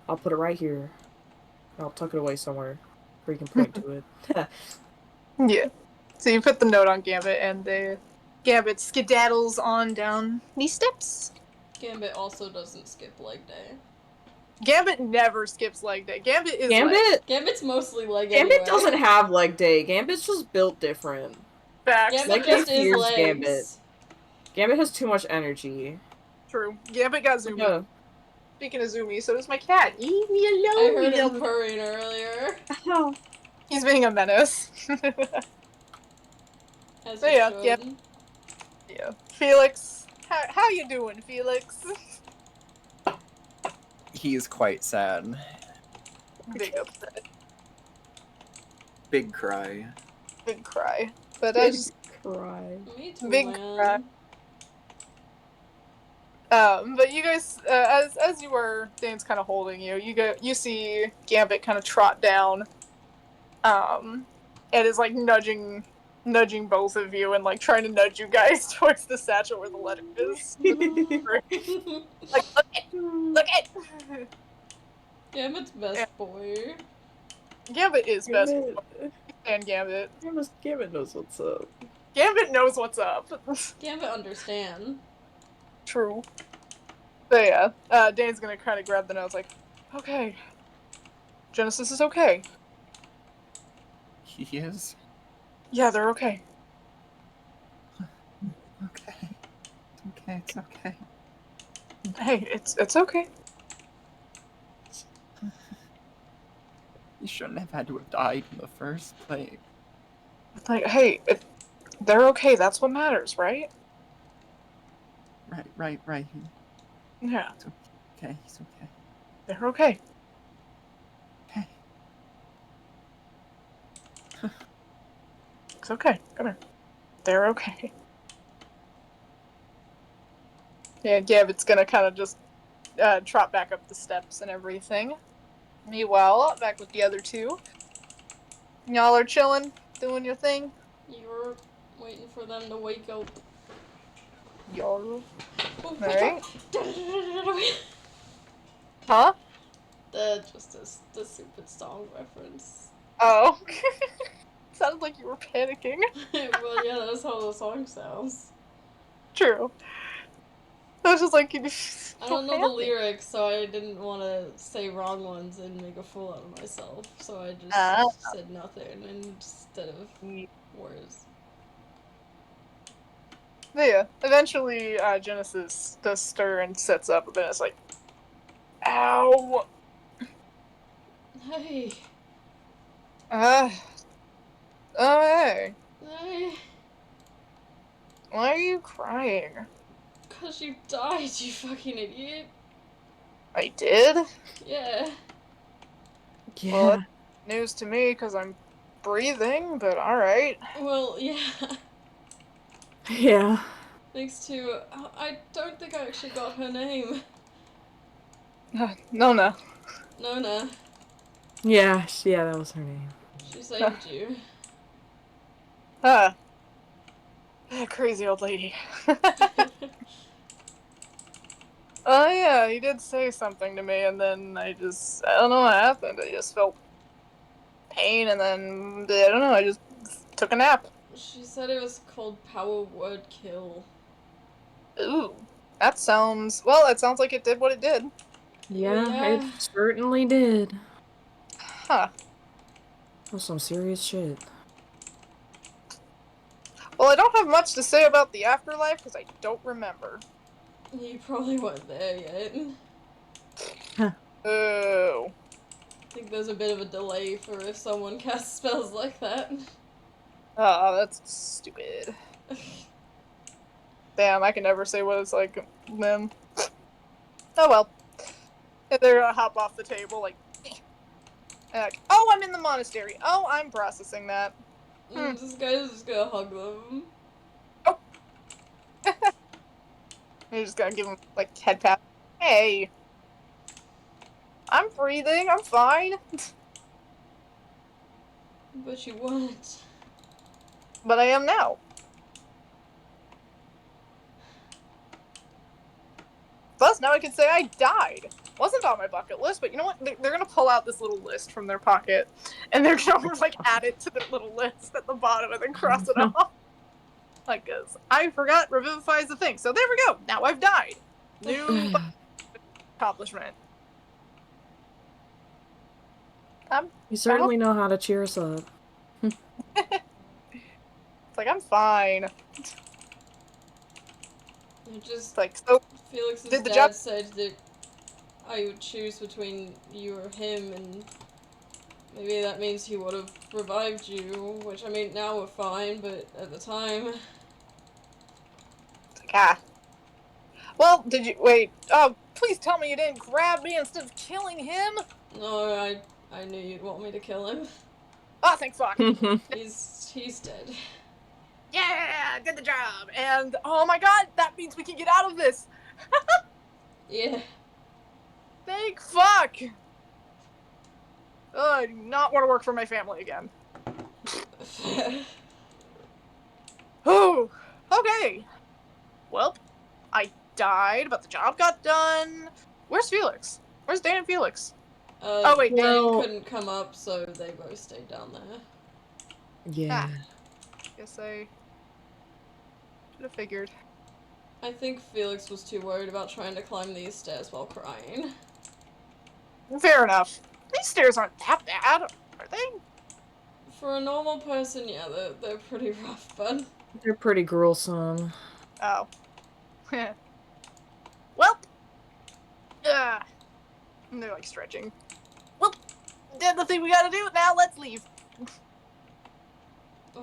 I'll put it right here. I'll tuck it away somewhere where you can point to it. Yeah. So you put the note on Gambit, and Gambit skedaddles on down these steps. Gambit also doesn't skip leg day. Gambit never skips leg day. Gambit is Gambit's mostly leg Gambit anyway. doesn't have leg day. Gambit's just built different. Facts. Gambit Leg just day is fears legs. Gambit. Gambit has too much energy. True. Gambit got zoomy. Yeah. Speaking of zoomy, so does my cat. Leave me I alone. heard you him little- purring earlier. He's being a menace. As So he yeah, should. yep. Yeah. Felix. How you doing, Felix? He is quite sad. Big upset. Big cry. Big cry. But I just Cry. Me too, Big man. but you guys, as you were, Dane's kind of holding you. You see Gambit kind of trot down, and is like nudging both of you and like trying to nudge you guys towards the satchel where the letter is. Like, look it. Gambit's best boy. Gambit is best, Gambit, and Gambit. Gambit knows what's up. Gambit knows what's up. Gambit understand. True. So yeah, Dane's gonna kind of grab the notes like, okay, Genesis is okay. He is? Yeah, they're okay. Okay. It's okay. Hey, it's okay. You shouldn't have had to have died in the first place. Like, hey, they're okay. That's what matters, right? Right. Yeah, Okay, he's okay. they're okay. Okay. It's okay. Come here. They're okay. Yeah, Gambit's gonna kind of just trot back up the steps and everything. Meanwhile, back with the other two. Y'all are chilling, doing your thing. You're waiting for them to wake up. Y'all. Oh, Alright. Huh? Just the stupid song reference. Oh. Sounded like you were panicking. Well, yeah, that's how the song sounds. True. I was just like, I don't know the lyrics, so I didn't want to say wrong ones and make a fool out of myself. So I just said nothing instead of words. But yeah, eventually Genesis does stir and sets up, but then it's like, ow! Hey. Oh, hey. Hey. Why are you crying? Cause you died, you fucking idiot. I did? Yeah. Yeah. Well, news to me because I'm breathing, but alright. Well, yeah. Yeah. Thanks to... I don't think I actually got her name. No. Nona. Yeah, that was her name. She saved you. Huh. Crazy old lady. Oh yeah, he did say something to me, and then I don't know what happened. I just felt pain, and then, I don't know, I just took a nap. She said it was called Power Word Kill. Ooh, that sounds like it did what it did. Yeah, it certainly did. Huh. That's some serious shit. Well, I don't have much to say about the afterlife, because I don't remember. You probably weren't there yet. Oh. I think there's a bit of a delay for if someone casts spells like that. Oh, that's stupid. Damn, I can never say what it's like then. Oh well. And they're gonna hop off the table, like, oh, I'm in the monastery. Oh, I'm processing that. This guy's just gonna hug them. Oh. You're just gonna give him, like, head pat. Hey. I'm breathing, I'm fine. But you weren't. But I am now. Plus, now I can say I died. Wasn't on my bucket list, but you know what? They're gonna pull out this little list from their pocket, and they're gonna, like, add it to their little list at the bottom and then cross it off. Like, 'cause I forgot Revivify is a thing, so there we go. Now I've died. New accomplishment. You certainly know how to cheer us up. It's like, I'm fine. You just, Like, so Felix's did the dad job. said that I would choose between you or him, and maybe that means he would have revived you, which, I mean, now we're fine, but at the time... Ah. Well, did you wait? Oh, please tell me you didn't grab me instead of killing him. No, I knew you'd want me to kill him. Oh, thank fuck. He's dead. Yeah, did the job. And oh my god, that means we can get out of this. Yeah. Thank fuck. I do not want to work for my family again. Oh, okay. Well, I died, but the job got done. Where's Felix? Where's Dan and Felix? Oh wait, Dan couldn't come up, so they both stayed down there. Yeah. Guess I should have figured. I think Felix was too worried about trying to climb these stairs while crying. Fair enough. These stairs aren't that bad, are they? For a normal person, yeah, they're pretty rough, but... They're pretty gruesome. Oh. Well. And they're like stretching. Well, did the thing we gotta do. Now let's leave.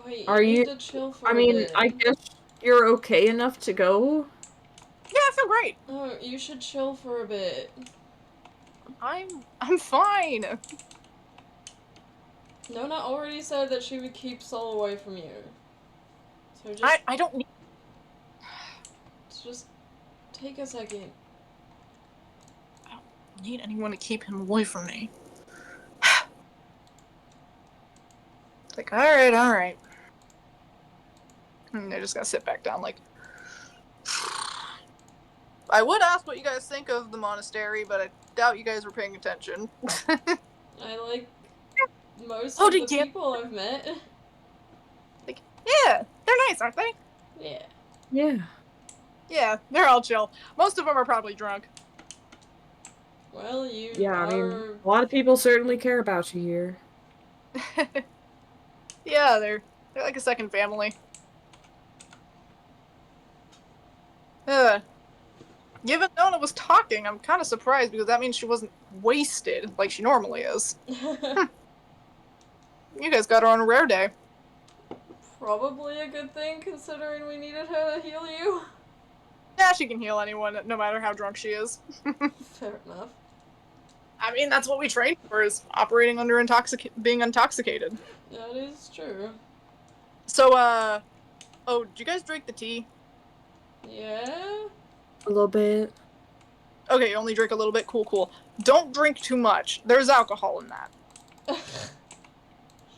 Wait, Are you you? need to chill for I a mean, bit. I guess you're okay enough to go. Yeah, I feel great. Oh, you should chill for a bit. I'm fine. Nona already said that she would keep Sol away from you. So just... I don't need. Just take a second. I don't need anyone to keep him away from me. It's like, alright. And they're just gonna sit back down, like. I would ask what you guys think of the monastery, but I doubt you guys were paying attention. I like most of the people I've met. Like, yeah, they're nice, aren't they? Yeah. Yeah. Yeah, they're all chill. Most of them are probably drunk. Well, you I mean, a lot of people certainly care about you here. Yeah, they're like a second family. Given Nona was talking, I'm kind of surprised because that means she wasn't wasted like she normally is. You guys got her on a rare day. Probably a good thing, considering we needed her to heal you. Yeah, she can heal anyone, no matter how drunk she is. Fair enough. I mean, that's what we train for, is operating under being intoxicated. That is true. So, oh, did you guys drink the tea? Yeah? A little bit. Okay, you only drink a little bit? Cool. Don't drink too much. There's alcohol in that.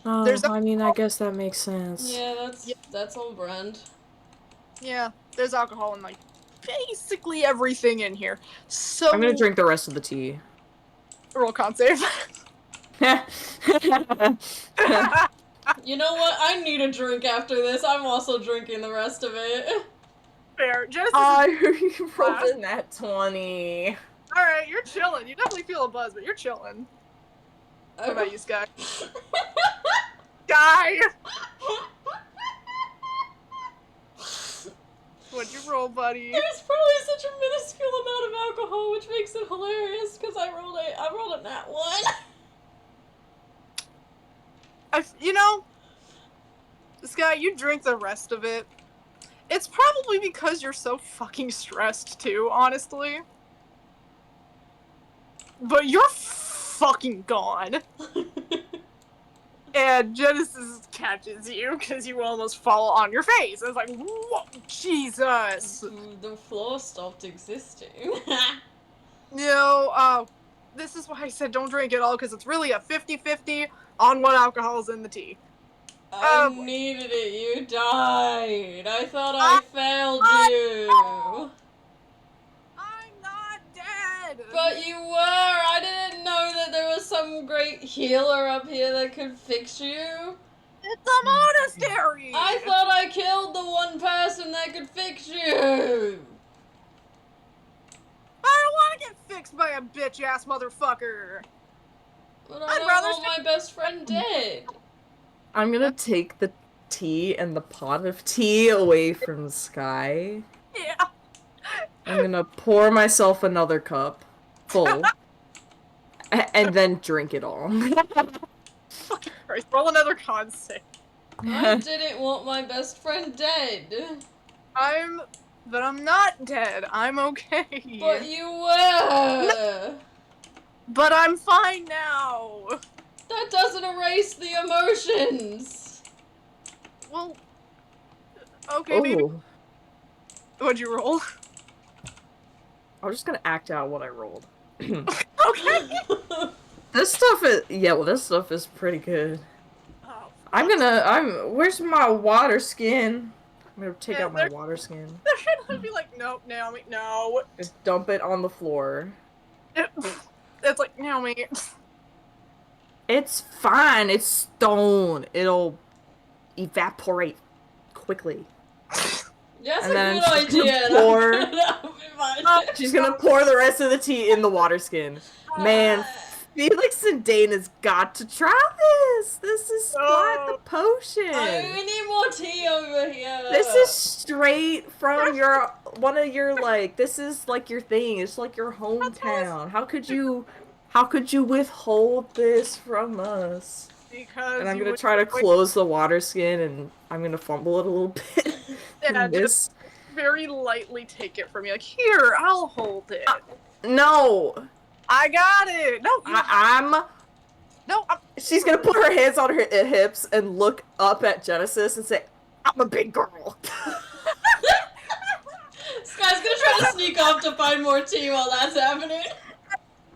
Oh, I mean, I guess that makes sense. Yeah, that's on brand. Yeah, there's alcohol in, like, basically everything in here. So... I'm gonna drink the rest of the tea. Roll con save. You know what? I need a drink after this. I'm also drinking the rest of it. Fair. Genesis You rolled in that 20. Alright, you're chilling. You definitely feel a buzz, but you're chilling. What about you, Sky? Sky! What'd you roll, buddy? There's probably such a minuscule amount of alcohol, which makes it hilarious, because I rolled a nat 1. You know, Sky, you drink the rest of it. It's probably because you're so fucking stressed, too, honestly. But you're fucking gone. And Genesis catches you because you almost fall on your face. It's like, whoa, Jesus! The floor stopped existing. This is why I said don't drink it all, because it's really a 50-50 on what alcohol's in the tea. I needed it, you died. I thought I failed you. I'm not dead! But you were! I didn't know that there was some great healer up here that could fix you. It's a monastery! I thought I killed the one person that could fix you! I don't want to get fixed by a bitch-ass motherfucker! But I don't want my best friend dead. I'm gonna take the tea and the pot of tea away from Sky. Yeah. I'm gonna pour myself another cup full. And then drink it all. Fucking Christ, roll another con save. I didn't want my best friend dead. But I'm not dead. I'm okay. But you were! But I'm fine now! That doesn't erase the emotions! Well... Okay, baby. Ooh. What'd you roll? I'm just gonna act out what I rolled. Okay! This stuff is pretty good. Oh, where's my water skin? I'm gonna take out my they're- water skin. They're gonna be like, nope, Naomi, no. Just dump it on the floor. It's like, Naomi. It's fine, it's stone. It'll evaporate quickly. That's And a then good she's idea. gonna pour- That'll be fine. She's gonna pour the rest of the tea in the water skin. Man, Felix and Dana's got to try this. This is not the potion. Oh, we need more tea over here. This is straight from this is like your thing. It's like your hometown. How could you withhold this from us? Because And I'm gonna try to close the water skin, and I'm gonna fumble it a little bit. Yeah, just very lightly take it from you. Like, here, I'll hold it. No, I got it. No, She's gonna put her hands on her hips and look up at Genesis and say, "I'm a big girl." Sky's gonna try to sneak off to find more tea while that's happening.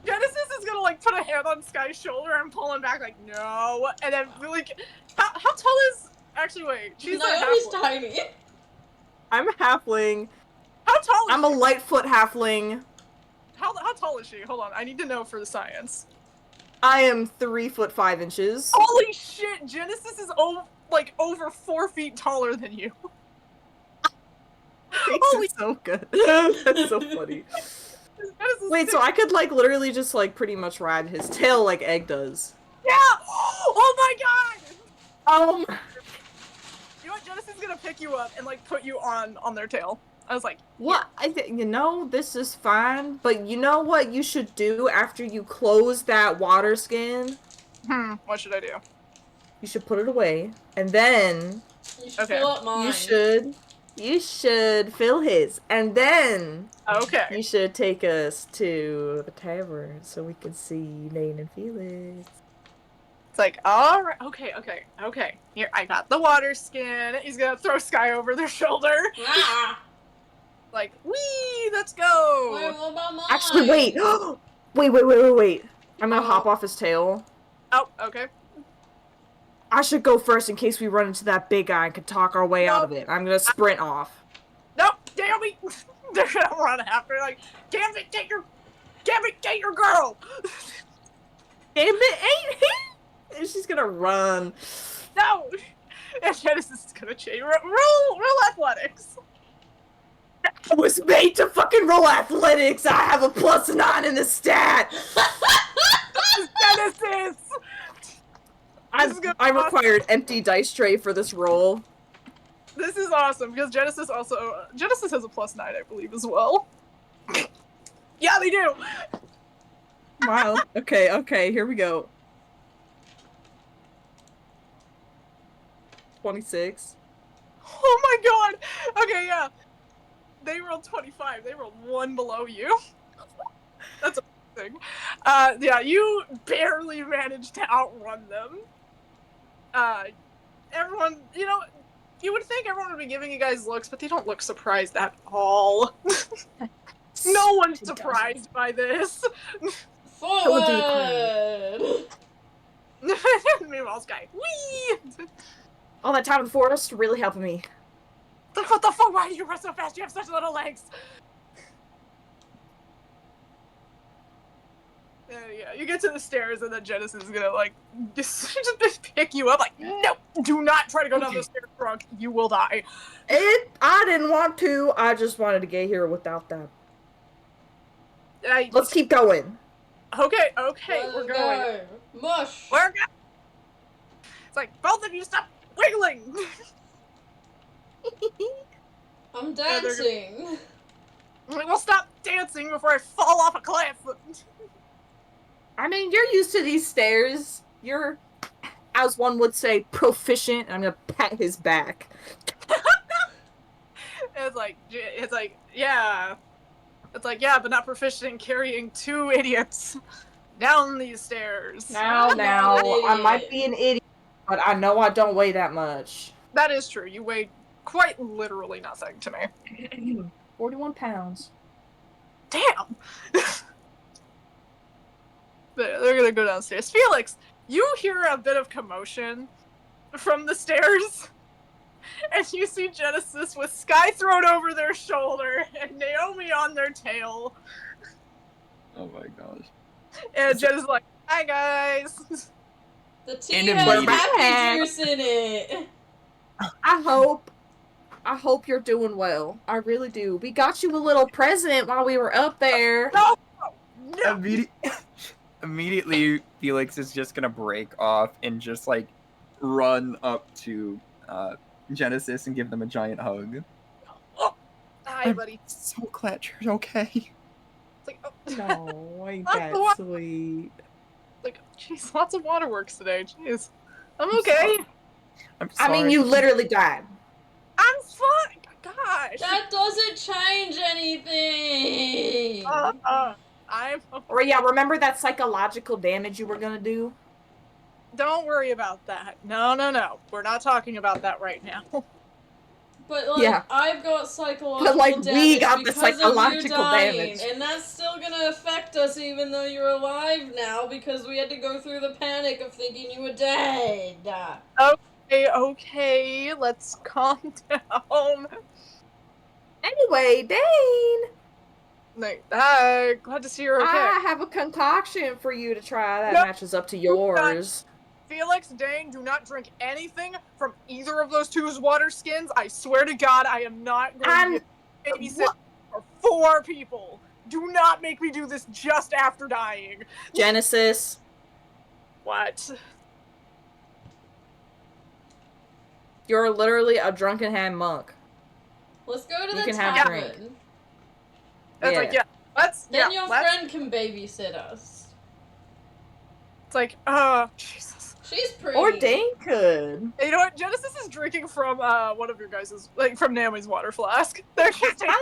Genesis is gonna like put a hand on Sky's shoulder and pull him back like, no, and then really, how tall is? Actually, wait, she's Naomi's a halfling. tiny. I'm a halfling. How tall is I'm a Lightfoot halfling. How tall is she? Hold on, I need to know for the science. I am 3'5". Holy shit, Genesis is over 4 feet taller than you. Holy, so good. That's so funny. Wait, so I could literally just pretty much ride his tail like Egg does. Yeah! Oh my god! You know what? Genesis is gonna pick you up and put you on their tail. I was like, what? This is fine, but you know what you should do after you close that water skin? What should I do? You should put it away, and then You should fill up mine. you should fill his, and then Okay. you should take us to the tavern so we can see Lane and Felix. It's like, alright, okay. Here, I got the water skin. He's gonna throw Sky over their shoulder. Ah! Like, wee, let's go. Wait, what about mine? Actually, wait! Wait. I'm gonna hop off his tail. Oh, okay. I should go first in case we run into that big guy and can talk our way out of it. I'm gonna sprint off. Naomi! They're gonna run after, like, Gambit, get your girl! Gambit ain't here! And she's gonna run. No! And Genesis is gonna change. Roll athletics. I was made to fucking roll athletics! I have a +9 in the stat! Genesis! I required empty dice tray for this roll. This is awesome, because Genesis has a +9, I believe, as well. Yeah, they do! Wow. Okay, here we go. 26. Oh my god! Okay, yeah. They rolled 25. They rolled 1 below you. That's amazing. Yeah, you barely managed to outrun them. Everyone, you would think everyone would be giving you guys looks, but they don't look surprised at all. No one's surprised by this. Forward! Meanwhile, Sky, whee! All that time in the forest really helping me. What the fuck? Why do you run so fast? You have such little legs. Yeah, you get to the stairs and then Genesis is gonna just pick you up. Like, no, do not try to go down the stairs drunk. You will die. I didn't want to. I just wanted to get here without them. Let's keep going. Okay, we're going. Mush! We're going. It's like, both of you stop wiggling. I'm dancing. Well, stop dancing before I fall off a cliff. I mean, you're used to these stairs. You're, as one would say, proficient. And I'm gonna pat his back. It's like, yeah. It's like, yeah, but not proficient in carrying 2 idiots down these stairs. Now, I might be an idiot, but I know I don't weigh that much. That is true. You weigh quite literally nothing to me. 41 pounds. Damn! They're gonna go downstairs. Felix, you hear a bit of commotion from the stairs. And you see Genesis with Sky thrown over their shoulder and Naomi on their tail. Oh my gosh. And Genesis is like, hi guys. The tea has happy juice in it. I hope you're doing well. I really do. We got you a little present while we were up there. No! Immediately, Felix is just gonna break off and just run up to Genesis and give them a giant hug. Oh, hi, buddy. I'm so glad you're okay. It's like, oh. No, ain't that sweet. Like, jeez, lots of waterworks today. Jeez, I'm okay. I'm sorry. I mean, you literally died. I'm fine. Gosh. That doesn't change anything. Or yeah, remember that psychological damage you were gonna do? Don't worry about that. No. We're not talking about that right now. But yeah. I've got psychological damage we got the because psychological of you dying, damage. and that's still gonna affect us even though you're alive now because we had to go through the panic of thinking you were dead. Okay, let's calm down. Anyway, Dane! Glad to see you're okay. I have a concoction for you to try that matches up to yours. Felix, Dane, do not drink anything from either of those 2's water skins. I swear to God, I am not going to babysit for 4 people. Do not make me do this just after dying. Genesis. What? You're literally a drunken hand monk. Let's go to the can have tavern. drink. That's Then your friend can babysit us. It's like, Jesus. She's pretty. Or Dane could. You know what? Genesis is drinking from one of your guys' from Naomi's water flask. They're just taking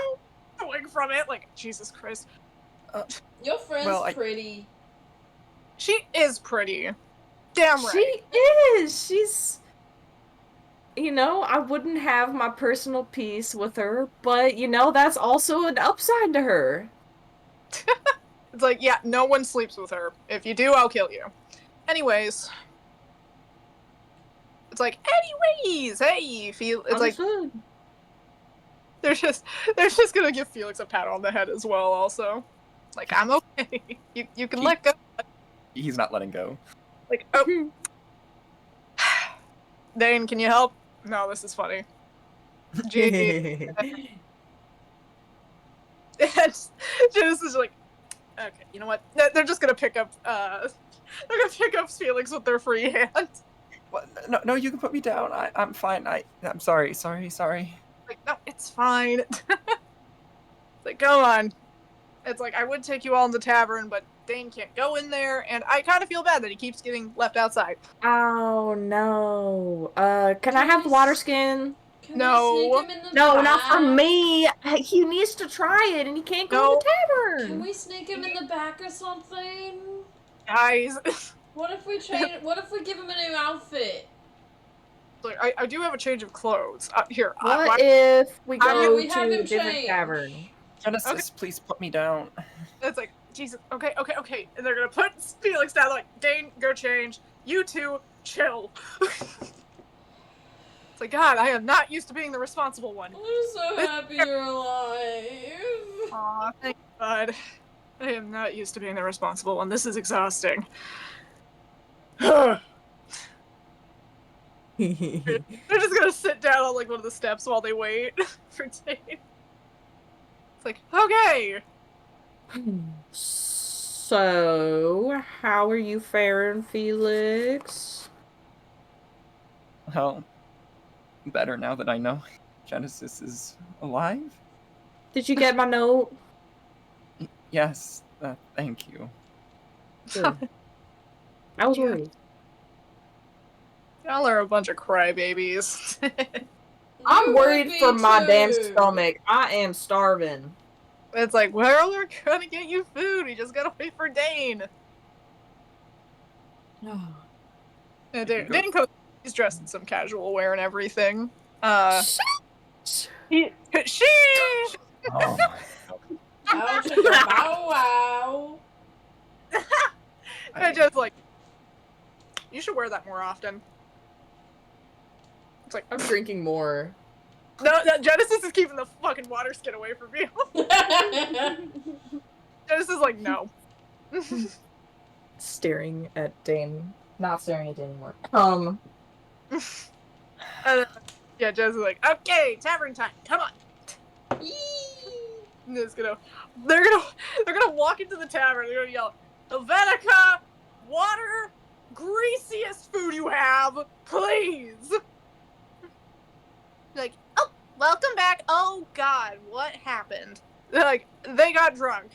from it. Like, Jesus Christ. Your friend's pretty. She is pretty. Damn right. She is. She's. I wouldn't have my personal peace with her, but that's also an upside to her. It's like, yeah, no one sleeps with her. If you do, I'll kill you. Anyways. It's like, hey, it's like, They're just gonna give Felix a pat on the head as well. Also, like I'm okay. You can let go. He's not letting go. Like oh, Dane, can you help? No, this is funny. Gee. And Janice is like, okay, you know what? They're just gonna pick up. They're gonna pick up Felix with their free hand. What? No, you can put me down. I'm fine. I'm sorry. Like, no, it's fine. It's like, come on. It's like I would take you all in the tavern, but Dane can't go in there, and I kind of feel bad that he keeps getting left outside. Oh no. Can I have the water skin? Can No. we sneak him in the No, back? not for me. He needs to try it, and he can't go to the Can tavern. we sneak him in the back or something? Guys, What if we change? What if we give him a new outfit? like I do have a change of clothes. Here, What if we go we have to him a different changed. tavern? Genesis, Okay. please put me down. It's like, Jesus, okay. And they're gonna put Felix down, like, Dane, go change. You two, chill. It's like, God, I am not used to being the responsible one. I'm so happy you're alive. Aw, thank God. I am not used to being the responsible one. This is exhausting. They're just gonna sit down on, like, one of the steps while they wait for Dane. It's like, okay. So, how are you faring, Felix? Well, better now that I know Genesis is alive. Did you get my note? Yes, thank you. Good. I was worried. Y'all are a bunch of crybabies. I'm You worried would be for my damn too. stomach. I am starving. It's like, well, we're gonna get you food. We just gotta wait for Dane. And Dane goes, he's dressed in some casual wear and everything. Sheesh! Oh. Ouch, bow wow. And just like, you should wear that more often. It's like, I'm drinking more. no, Genesis is keeping the fucking water skin away from you. Genesis is like, no. Staring at Dane. Not staring at Dane anymore. Yeah, Genesis is like, okay, tavern time, come on. And they're gonna walk into the tavern. They're gonna yell, Helvetica, water, greasiest food you have, please. Like, oh, welcome back. Oh God, what happened? They're like, they got drunk.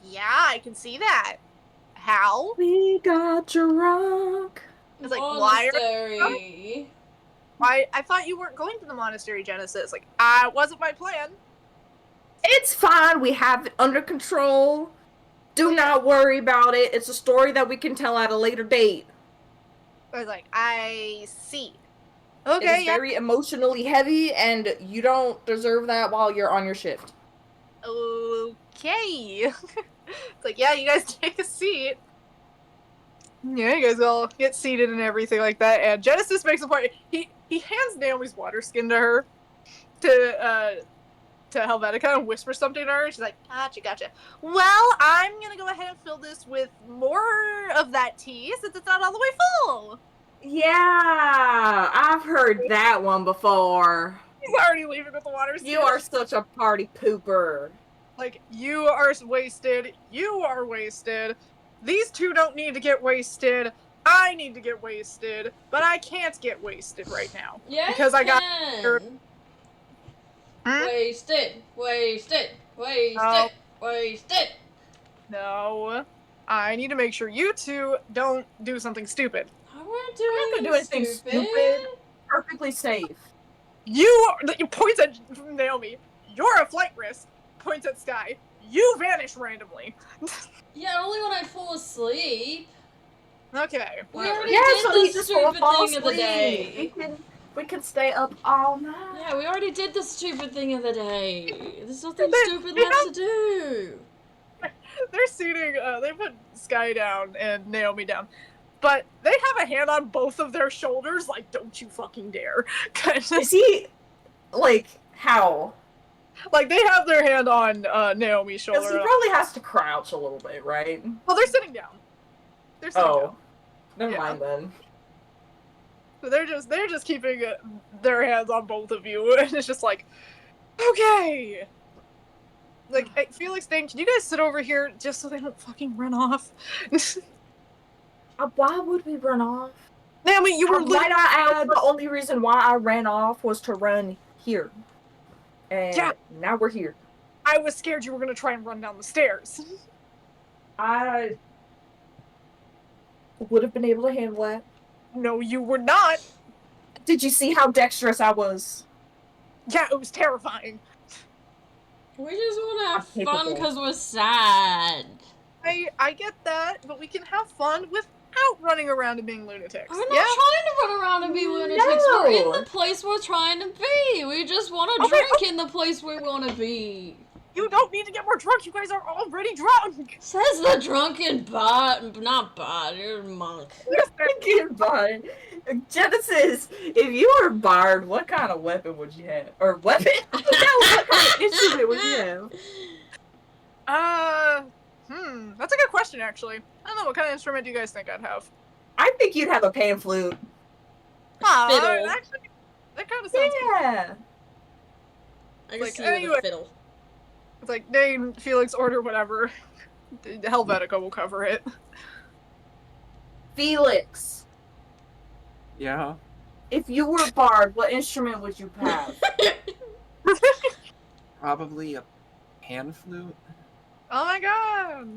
Yeah, I can see that. How? We got drunk. It's like, why? Monastery. I thought you weren't going to the monastery, Genesis. Like, wasn't my plan. It's fine. We have it under control. Do not worry about it. It's a story that we can tell at a later date. I was like, I see. It is very emotionally heavy, and you don't deserve that while you're on your shift. Okay. It's like, yeah, you guys take a seat. Yeah, you guys all get seated and everything like that. And Genesis makes a point. He hands Naomi's water skin to her, to Helvetica, and whispers something to her. She's like, Gotcha. Well, I'm gonna go ahead and fill this with more of that tea since it's not all the way full. Yeah, I've heard that one before. he's already leaving with the water skin. You are such a party pooper. Like, you are wasted. You are wasted. These two don't need to get wasted. I need to get wasted, but I can't get wasted right now. Yeah, Because I got- can. Wasted. No. Wasted. No. I need to make sure you two don't do something stupid. I weren't I'm not doing gonna do anything stupid. Perfectly safe. You points at Naomi. You're a flight risk. Points at Sky. You vanish randomly. Yeah, only when I fall asleep. Okay. We whatever. already Yeah, did so the you just won't stupid fall thing of the asleep. day. We can stay up all night. Yeah, we already did the stupid thing of the day. There's nothing They- stupid you left to do. They're seating. They put Sky down and Naomi down, but they have a hand on both of their shoulders. Like, don't you fucking dare! Is he? Like, how? Like, they have their hand on Naomi's Because shoulder. he probably has to crouch a little bit, right? Well, they're sitting down. They're sitting down. Never Yeah. mind then. So they're just keeping their hands on both of you, and it's just like, okay. Like, hey, Felix, Dane, can you guys sit over here just so they don't fucking run off? Why would we run off? Naomi, you were Might I add, the only reason why I ran off was to run here. And Yeah. now we're here. I was scared you were gonna try and run down the stairs. I would have been able to handle that. No, you were not. Did you see how dexterous I was? Yeah, it was terrifying. We just want to have I'm fun capable. because we're sad. I get that, but we can have fun without running around and being lunatics. We're not Yeah? trying to run around and be lunatics. No. We're in the place we're trying to be. We just want to Okay, drink in the place we want to be. You don't need to get more drunk. You guys are already drunk. Says the drunken bard. Not bard, you're a monk. Get Bard. Genesis, if you were Bard, what kind of weapon would you have? Or weapon? What kind of instrument would you have? That's a good question, actually. I don't know, what kind of instrument do you guys think I'd have? I think you'd have a pan flute. Fiddle. Actually, that kind of sounds good. Yeah. I can Like, see you with anyway. a fiddle. It's like, Dane, Felix, order whatever. Helvetica will cover it. Felix, Yeah. if you were Bard, what instrument would you have? Probably a pan flute. Oh my god.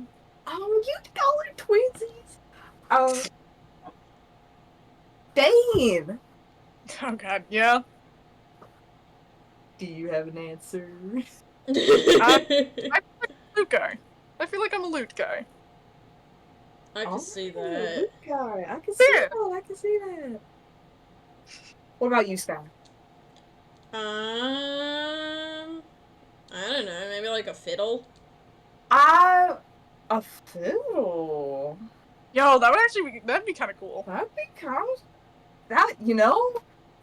Oh, you call it twinsies. Dane, Oh god, yeah. do you have an answer? Loot guy. I feel like I'm a loot guy. I can see Oh, that. good guy. I can see Yeah. that. I can see that. What about you, Sky? I don't know, maybe like a fiddle. A fiddle. Yo, that would actually that'd be kind of cool. That'd be kind of, that, you know,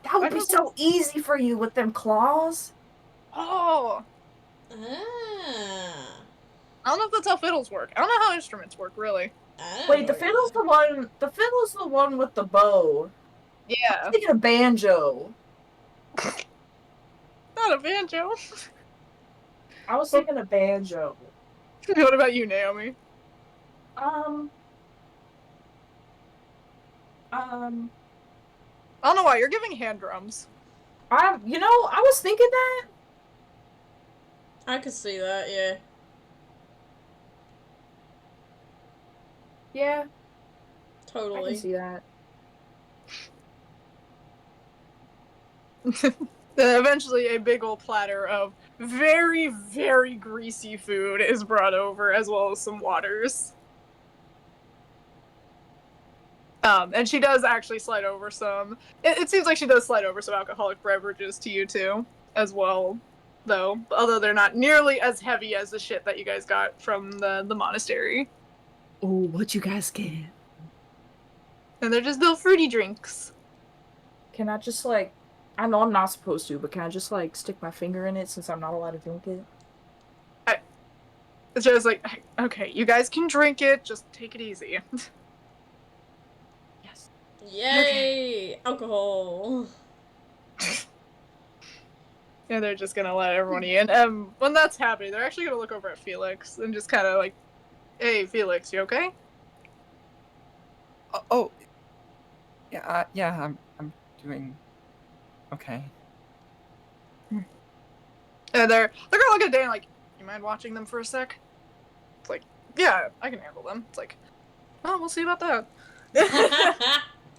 that would be so easy for you with them claws. Oh, Ah. I don't know if that's how fiddles work. I don't know how instruments work, really. I don't Wait, know. the fiddle's the one. The fiddle's the one with the bow. Yeah. I'm thinking of banjo. Not a banjo. I was thinking of banjo. What about you, Naomi? I don't know why, you're giving hand drums. I was thinking that. I could see that, yeah. Yeah, I Totally. can see that. Then eventually a big old platter of very, very greasy food is brought over, as well as some waters. And she does actually slide over some. It seems like she does slide over some alcoholic beverages to you too, as well, though. Although they're not nearly as heavy as the shit that you guys got from the monastery. Oh, what you guys get? And they're just little fruity drinks. Can I just like? I know I'm not supposed to, but can I just like stick my finger in it since I'm not allowed to drink it? It's just like, okay, you guys can drink it, just take it easy. Yes. Yay! Alcohol. And they're just gonna let everyone eat. When that's happening, they're actually gonna look over at Felix and just kind of like, "Hey, Felix, you okay?" Yeah, I'm doing okay. And they're gonna look at Dane like, "You mind watching them for a sec?" It's like, "Yeah, I can handle them." It's like, "Oh, we'll see about that."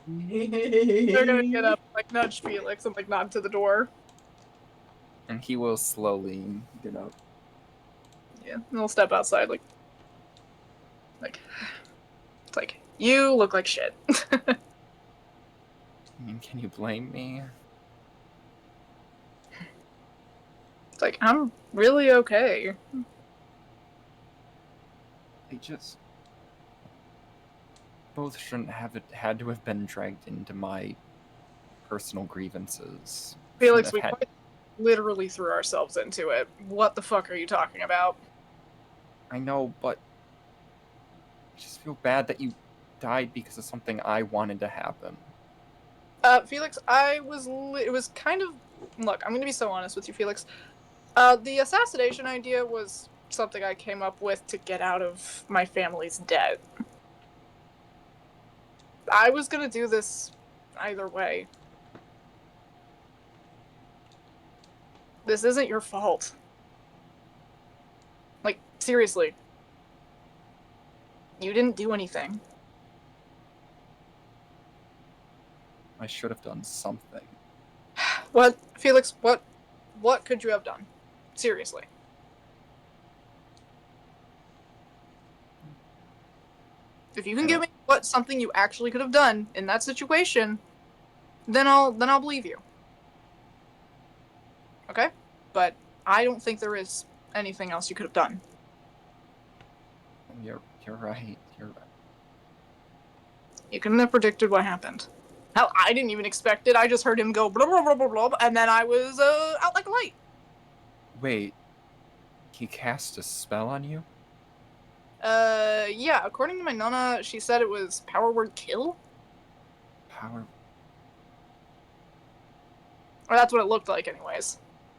They're gonna get up, like nudge Felix, and like nod to the door. And he will slowly get up. Yeah, and they'll step outside, like, it's like, you look like shit. I mean, can you blame me? It's like, I'm really okay. They just both shouldn't have had to have been dragged into my personal grievances. Felix, Shouldn't have literally threw ourselves into it. What the fuck are you talking about? I know, but I just feel bad that you died because of something I wanted to happen. Felix, it was kind of, look, I'm gonna be so honest with you, Felix. The assassination idea was something I came up with to get out of my family's debt. I was gonna do this either way. This isn't your fault. Like, seriously. You didn't do anything. I should have done something. What, Felix, what could you have done? Seriously. If you can give me something you actually could have done in that situation, then I'll believe you. Okay? But I don't think there is anything else you could have done. You're right. You're right. You couldn't have predicted what happened. Hell, I didn't even expect it. I just heard him go blah blah blah blah blah, and then I was out like a light. Wait, he cast a spell on you? Yeah. According to my nonna, she said it was power word kill. Power. Or that's what it looked like, anyways.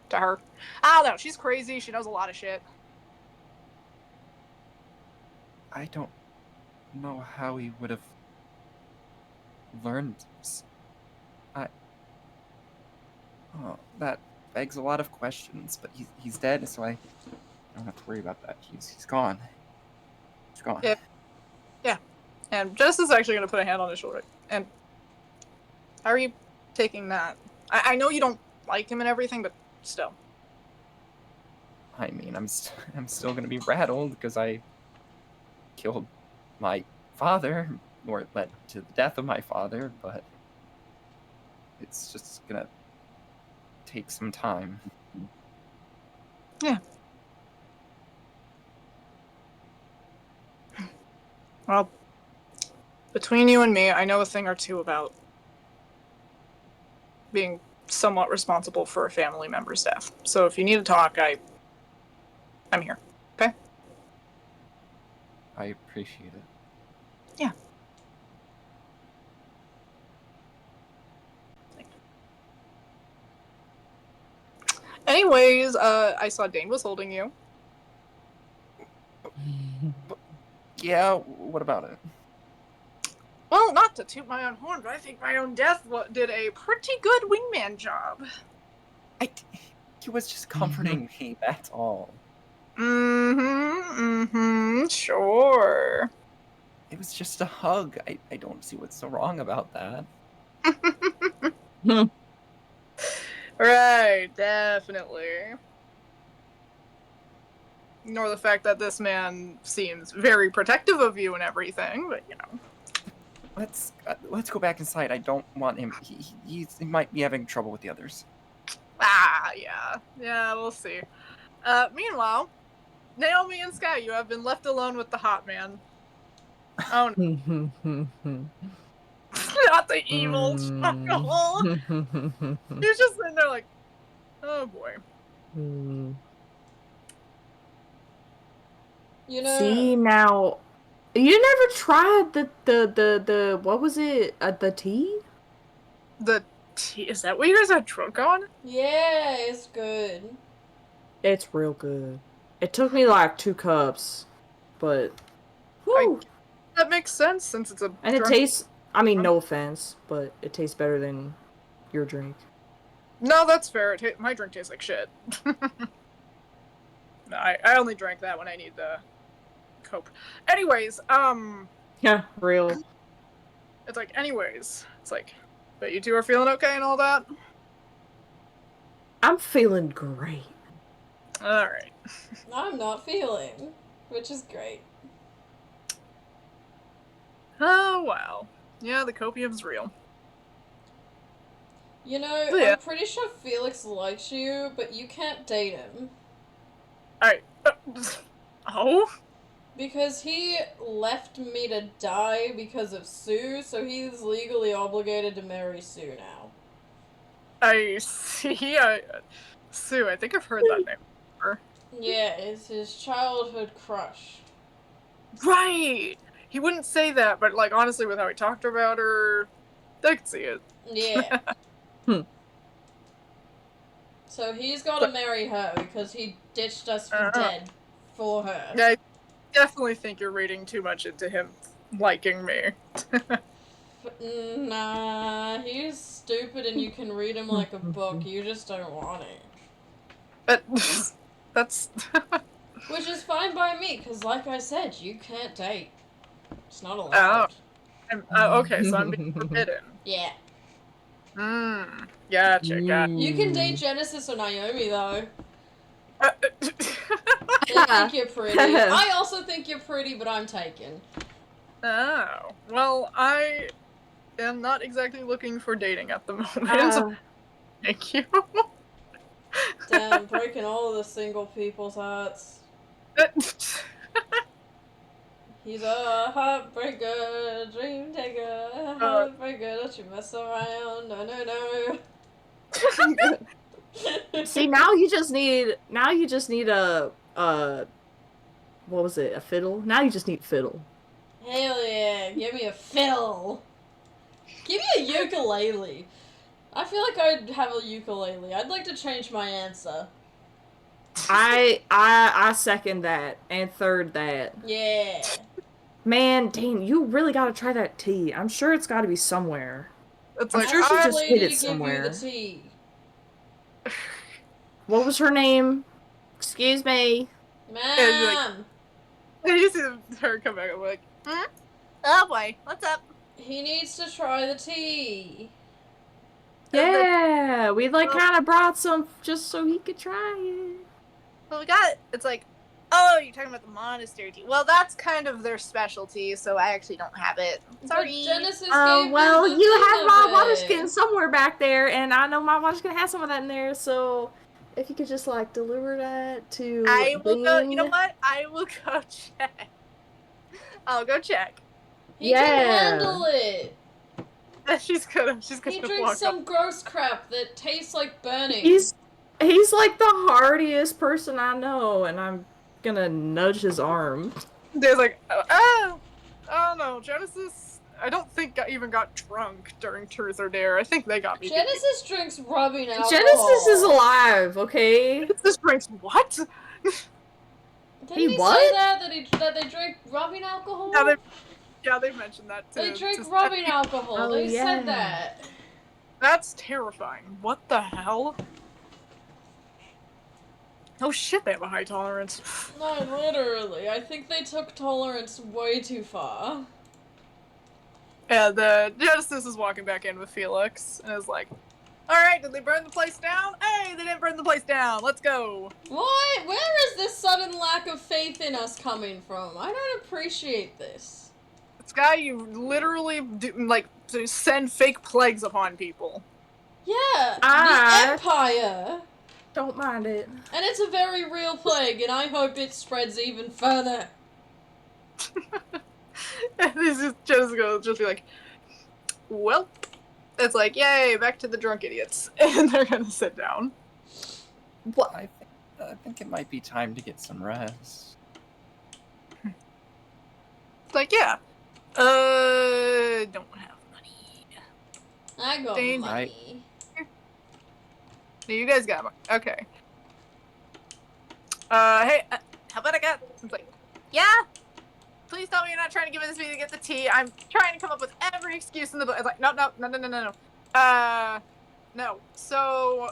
To her. I don't know. She's crazy. She knows a lot of shit. I don't know how he would have learned this. Oh, that begs a lot of questions, but he's dead, so I don't have to worry about that. He's gone. He's gone. Yeah. And Jess is actually going to put a hand on his shoulder. And how are you taking that? I know you don't like him and everything, but still. I mean, I'm still gonna be rattled because I killed my father, or it led to the death of my father, but it's just gonna take some time. Yeah. Well, between you and me, I know a thing or two about being somewhat responsible for a family member's death. So if you need to talk, I'm here. Okay? I appreciate it. Yeah. Anyways, I saw Dane was holding you. Yeah, what about it? Well, not to toot my own horn, but I think my own death did a pretty good wingman job. He was just comforting me, that's all. Sure. It was just a hug. I don't see what's so wrong about that. Right, definitely. Nor the fact that this man seems very protective of you and everything, but you know. Let's go back inside. I don't want him. He might be having trouble with the others. Yeah, we'll see. Meanwhile, Naomi and Sky, you have been left alone with the hot man. Oh no. Not the evil chuckle. He's just sitting there like, oh boy. You know, See, now, you never tried the what was it? The tea? The tea, is that what you guys had drunk on? yeah, it's good. It's real good. It took me like 2 cups, but whew. That makes sense since it's a And it drunk- tastes, I mean, no offense, but it tastes better than your drink. No, that's fair. My drink tastes like shit. No, I only drank that when I need the cope. Anyways, Yeah, real. it's like, it's like, but you two are feeling okay and all that? I'm feeling great. Alright. I'm not feeling, which is great. Oh, wow. Yeah, the copium's real. You know, Yeah. I'm pretty sure Felix likes you, but you can't date him. Alright. Oh? Because he left me to die because of Sue, so he's legally obligated to marry Sue now. I see. Sue, I think I've heard that name before. Yeah, it's his childhood crush. Right! He wouldn't say that, but like honestly with how he talked about her, I could see it. Yeah. Hmm. So he's gotta marry her because he ditched us for dead for her. Yeah, I definitely think you're reading too much into him liking me. Nah, he's stupid and you can read him like a book. You just don't want it. But that's Which is fine by me, because like I said, you can't date. It's not allowed. okay, so I'm being forbidden. Yeah. Gotcha. You can date Genesis or Naomi, though. Uh, They think you're pretty. I also think you're pretty, but I'm taken. Oh, well, I am not exactly looking for dating at the moment. So thank you. Damn, breaking all of the single people's hearts. He's a heartbreaker, dream taker, heartbreaker, don't you mess around, no. See, now you just need a what was it? A fiddle? Now you just need fiddle. Hell yeah, give me a fiddle. Give me a ukulele. I feel like I'd have a ukulele. I'd like to change my answer. I second that and third that. Yeah. Man, Dane, you really gotta try that tea. I'm sure it's gotta be somewhere. It's I'm like, sure she just hid it give somewhere. you the tea. What was her name? Excuse me. Ma'am. you see her come back and be like, Oh boy, what's up? He needs to try the tea. Yeah, we like kind of brought some just so he could try it. Well, we got, it's like, oh, you're talking about the monastery tea. Well, that's kind of their specialty, so I actually don't have it. Sorry. But Genesis gave well, me the you thing have of my it. water skin somewhere back there, and I know my water skin has some of that in there, so if you could just, like, deliver that to I will go, you Bean. know what? I will go check. I'll go check. He can handle it. she's gonna He drinks walk some up. gross crap that tastes like burning. He's like the hardiest person I know, and I'm gonna nudge his arm. They're like, oh no, Genesis, I don't think I even got drunk during Truth or Dare. I think they got me. Genesis drinks rubbing alcohol. Genesis is alive, okay? Genesis drinks what? Didn't he what? say that they drink rubbing alcohol? Yeah, they mentioned that too. They drink rubbing alcohol. Oh, They yeah. said that. That's terrifying. What the hell? Oh shit, they have a high tolerance. No, literally. I think they took tolerance way too far. And Genesis is walking back in with Felix and is like, alright, did they burn the place down? Hey, they didn't burn the place down. Let's go. What? Where is this sudden lack of faith in us coming from? I don't appreciate this. This guy, you literally do, like, to send fake plagues upon people. Yeah, I- the Empire. Don't mind it. And it's a very real plague, and I hope it spreads even further. And this is just gonna just be like, well, it's like, yay, back to the drunk idiots. And they're gonna sit down. What? I think it might be time to get some rest. It's like, yeah, don't have money. I got Dang. money. No, you guys got money. Okay. Hey, how about I got, it's like, yeah? Please tell me you're not trying to give this me to get the tea. I'm trying to come up with every excuse in the book. It's like, no. No. So,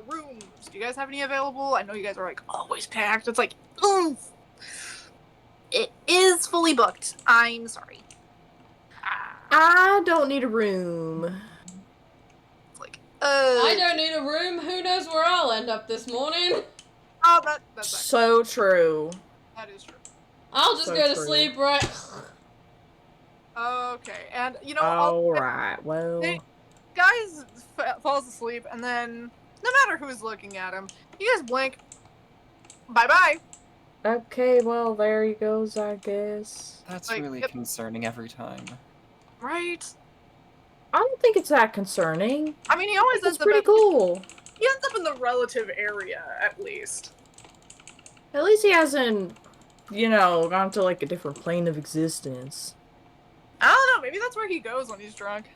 rooms. Do you guys have any available? I know you guys are like always packed. It's like, oof. It is fully booked. I'm sorry. I don't need a room. It's like, I don't need a room. Who knows where I'll end up this morning? Oh, that's actually, So true. that is true. I'll just So go to true. sleep, right? Okay, and you know, Alright, well. guys falls asleep, and then no matter who's looking at him, you guys blink. Bye. Okay, well, there he goes, I guess. That's Like, really yep. concerning every time. Right? I don't think it's that concerning. I mean, he always It's ends up pretty at cool. he ends up in the relative area, at least. At least he hasn't, gone to like a different plane of existence. I don't know, maybe that's where he goes when he's drunk.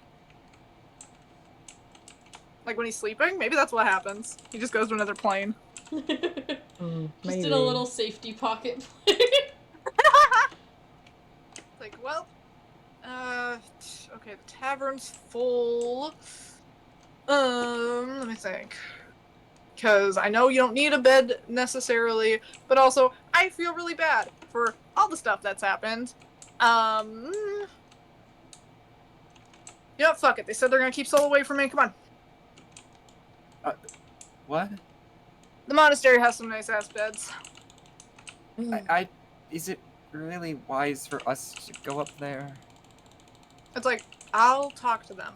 Like when he's sleeping? Maybe that's what happens. He just goes to another plane. Just in a little safety pocket plane. Like, well, okay, the tavern's full. Let me think. Because I know you don't need a bed necessarily, but also I feel really bad for all the stuff that's happened. You know what, fuck it. They said they're gonna keep Soul away from me. Come on. What? The monastery has some nice ass beds. Is it really wise for us to go up there? It's like, I'll talk to them.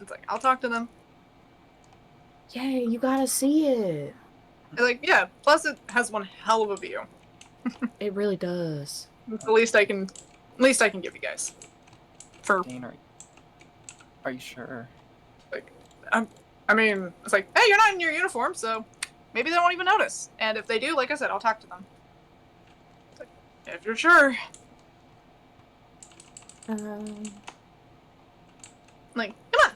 It's like, I'll talk to them. Yay, you gotta see it. It's like, yeah, plus it has one hell of a view. It really does. It's the least I can give you guys. For Dane, are you sure? I mean, it's like, hey, you're not in your uniform, so maybe they won't even notice. And if they do, like I said, I'll talk to them. It's like, if you're sure. Like, come on.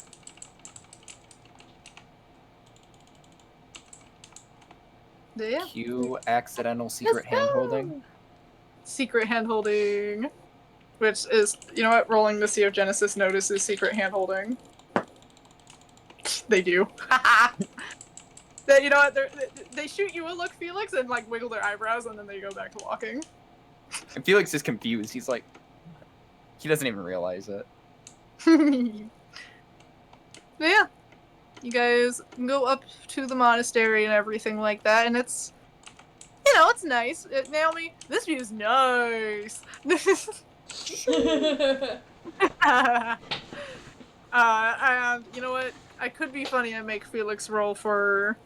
Yeah. Cue accidental secret hand-holding. Secret hand-holding. Which is, you know what, rolling to see if Genesis notices secret hand-holding. They do. You know what, they shoot you a look, Felix, and like wiggle their eyebrows, and then they go back to walking. And Felix is confused. He's like, he doesn't even realize it. Yeah. You guys can go up to the monastery and everything like that, and it's, it's nice. Naomi, this view's nice. And you know what? I could be funny and make Felix roll for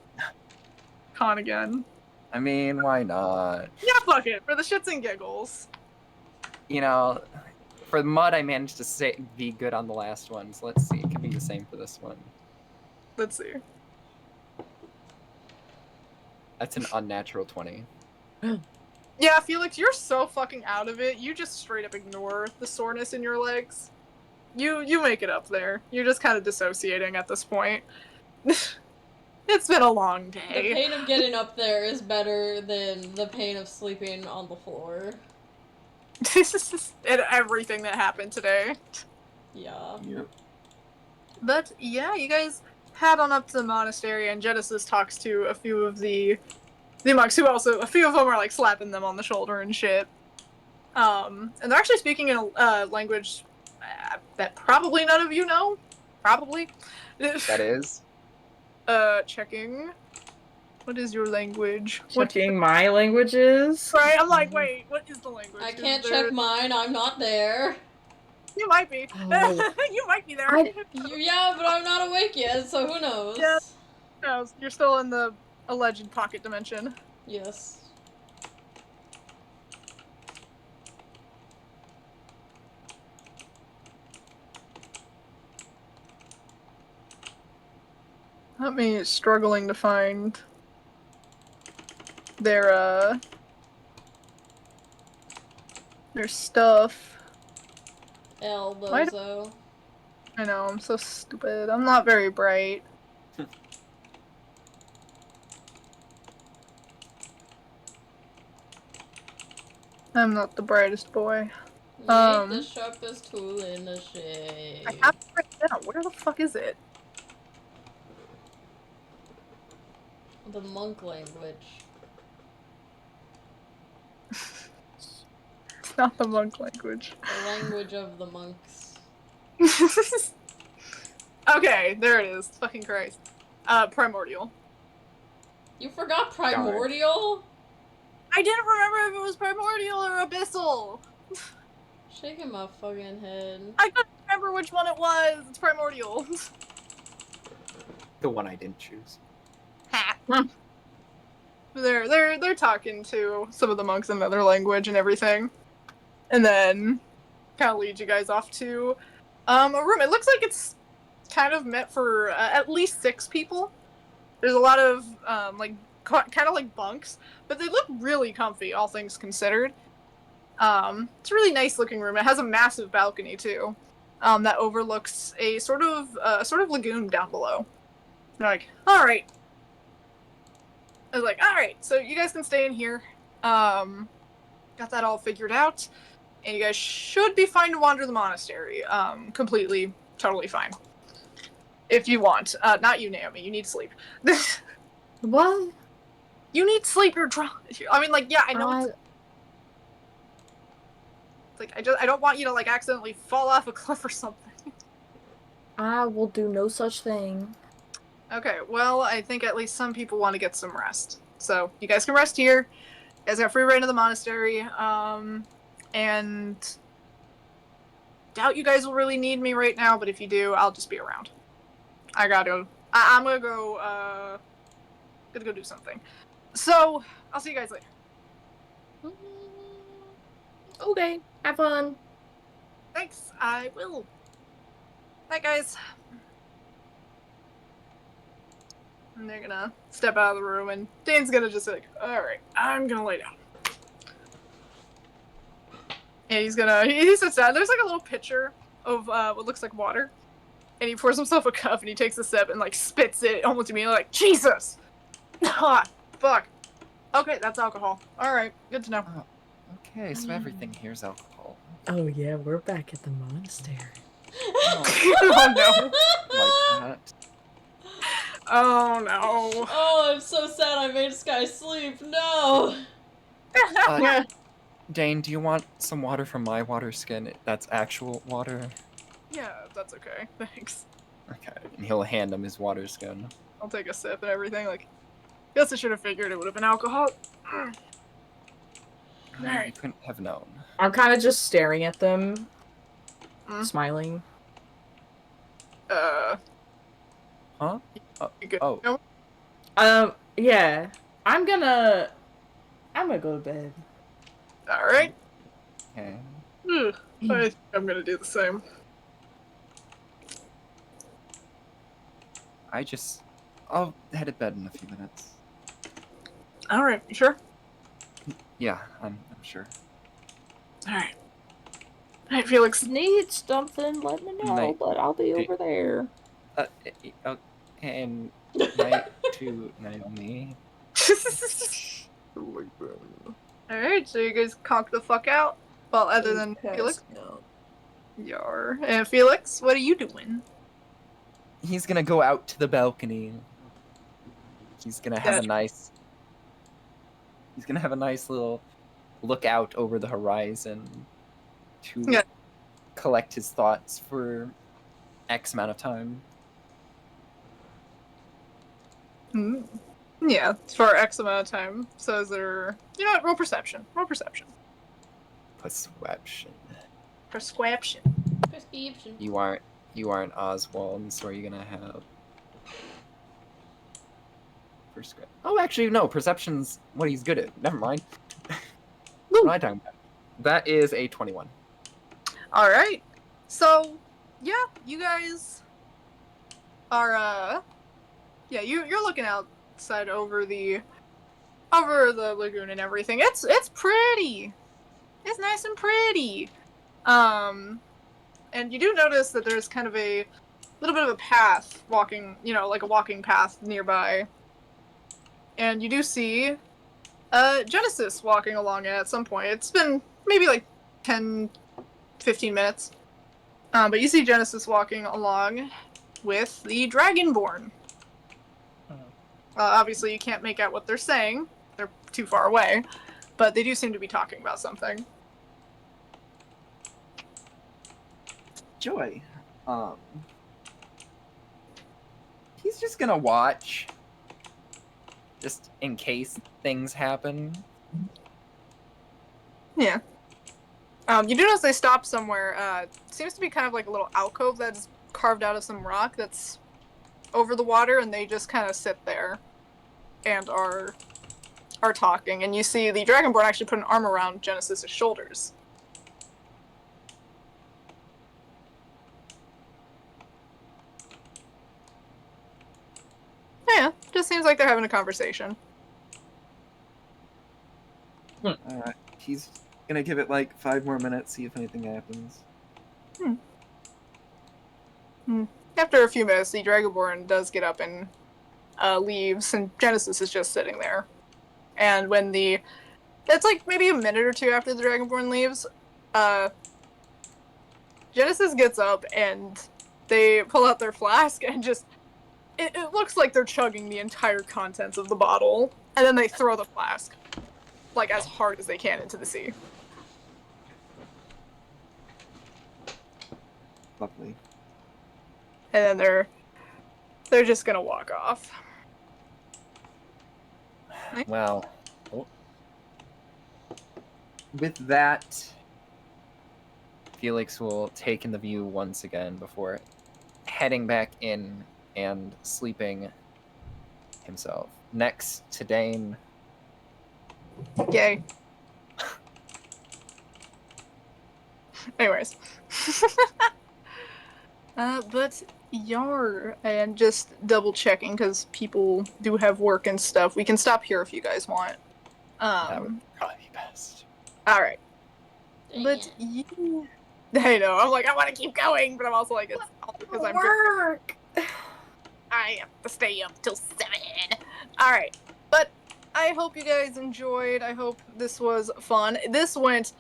con again. I mean, why not? Yeah, fuck it. For the shits and giggles. For mud, I managed to be good on the last one, so let's see. It can be the same for this one. Let's see. That's an unnatural 20. Yeah, Felix, you're so fucking out of it. You just straight up ignore the soreness in your legs. You make it up there. You're just kind of dissociating at this point. It's been a long The day. pain of getting up there is better than the pain of sleeping on the floor. And everything that happened today. Yeah. Yep. But yeah, you guys head on up to the monastery, and Genesis talks to a few of the monks who also, a few of them are like slapping them on the shoulder and shit. And they're actually speaking in a language that probably none of you know. Probably. That is? Checking. What is your language? Checking my languages. Right, I'm like, wait, what is the language? I can't check mine, I'm not there. You might be. Oh. You might be there. Yeah, but I'm not awake yet, so who knows? Yeah. No, you're still in the alleged pocket dimension. Yes. Let me struggling to find their stuff. El Bozo. I know, I'm so stupid. I'm not very bright. I'm not the brightest boy. You ain't the sharpest tool in the shade. I have it right now. Where the fuck is it? The monk language. It's not the monk language. The language of the monks. Okay, there it is. Fucking Christ. Primordial. You forgot primordial? I didn't remember if it was primordial or abyssal. Shaking my fucking head. I couldn't remember which one it was. It's primordial. The one I didn't choose. Ha. They're talking to some of the monks in another language and everything, and then kind of lead you guys off to a room. It looks like it's kind of meant for at least 6 people. There's a lot of kind of like bunks, but they look really comfy, all things considered. It's a really nice looking room. It has a massive balcony too, that overlooks a sort of lagoon down below. They're like, all right. I was like, all right, so you guys can stay in here. Got that all figured out, and you guys should be fine to wander the monastery. Completely, totally fine. If you want. Not you, Naomi. You need sleep. What? You need sleep. You're drunk. I mean, like, yeah, I know. It's like I don't want you to like accidentally fall off a cliff or something. I will do no such thing. Okay, well, I think at least some people want to get some rest. So you guys can rest here. You guys got free reign of the monastery. And doubt you guys will really need me right now, but if you do, I'll just be around. I'm gonna go do something. So I'll see you guys later. Okay, have fun. Thanks, I will. Bye, guys. And they're gonna step out of the room, and Dane's gonna just like, alright, I'm gonna lay down. And he sits down. There's like a little pitcher of what looks like water. And he pours himself a cup, and he takes a sip and like spits it almost immediately, like, Jesus! Ah, fuck. Okay, that's alcohol. Alright, good to know. Oh, okay, so everything here's alcohol. Oh yeah, we're back at the monastery. Oh no. Like that. Oh no. Oh, I'm so sad I made this guy sleep. No! Dane, do you want some water from my water skin? That's actual water. Yeah, that's okay. Thanks. Okay, and he'll hand him his water skin. I'll take a sip and everything. Like, guess I should have figured it would have been alcohol. You couldn't have known. I'm kind of just staring at them, smiling. Huh? You good? Oh. No? Yeah. I'm gonna go to bed. Alright. Okay. I think I'm gonna do the same. I'll head to bed in a few minutes. Alright, you sure? Yeah, I'm sure. Alright. Alright, Felix. Need something, let me know, Night. but I'll be over there. And night to Naomi. Alright, so you guys conk the fuck out? Well, other than Pass Felix? out. Yar. And Felix, what are you doing? He's gonna go out to the balcony. He's gonna have a nice little look out over the horizon to collect his thoughts for X amount of time. Yeah, for X amount of time. So is there... You know what? Roll perception. Roll perception. Perception. Prescription. Prescription. You aren't Oswald, so are you gonna have Oh, actually, no. Perception's what he's good at. Never mind. What am I talking about? That is a 21. All right. So, yeah, you guys are you're looking outside over the lagoon and everything. It's pretty. It's nice and pretty. And you do notice that there's kind of a little bit of a path walking, like a walking path nearby. And you do see Genesis walking along it at some point. It's been maybe like 10, 15 minutes. But you see Genesis walking along with the Dragonborn. Obviously, you can't make out what they're saying. They're too far away. But they do seem to be talking about something. Joy. He's just gonna watch. Just in case things happen. Yeah. You do notice they stopped somewhere. Seems to be kind of like a little alcove that's carved out of some rock that's over the water, and they just kind of sit there and are talking. And you see the Dragonborn actually put an arm around Genesis' shoulders. seems like they're having a conversation. Alright. He's gonna give it like 5 more minutes, see if anything happens. After a few minutes, the Dragonborn does get up and leaves, and Genesis is just sitting there. And when it's like maybe a minute or two after the Dragonborn leaves, Genesis gets up and they pull out their flask and just it looks like they're chugging the entire contents of the bottle, and then they throw the flask like as hard as they can into the sea. Lovely. And then they're just gonna walk off. Well, with that, Felix will take in the view once again before heading back in and sleeping himself. Next to Dane. Yay. Anyways. But Yar, and just double checking because people do have work and stuff. We can stop here if you guys want. That would probably be best. All right. But you, I know. I'm like, I want to keep going, but I'm also like, it's all because I'm Work! I have to stay up till 7. All right. But I hope you guys enjoyed. I hope this was fun. This went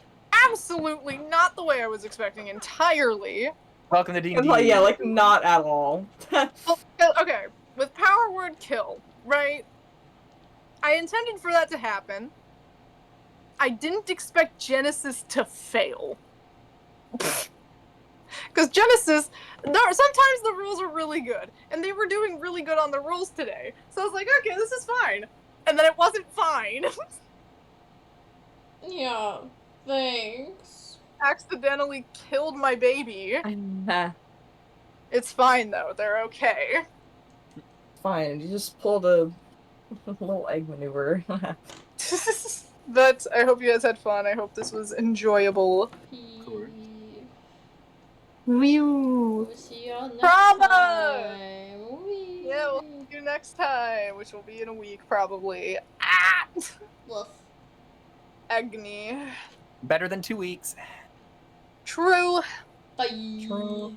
absolutely not the way I was expecting entirely. Welcome to D&D. Like, yeah, like, not at all. Okay, with power word kill, right? I intended for that to happen. I didn't expect Genesis to fail. Because Genesis, sometimes the rules are really good, and they were doing really good on the rules today. So I was like, okay, this is fine. And then it wasn't fine. Yeah, thanks. Accidentally killed my baby. It's fine, though. They're okay. Fine, you just pulled a little egg maneuver. But I hope you guys had fun. I hope this was enjoyable. Cool. Whew. We'll see y'all next Bravo! time. Whee! Yeah, we'll see you next time, which will be in a week, probably. Ah! Woof. Agony. Better than 2 weeks. True. Bye. True.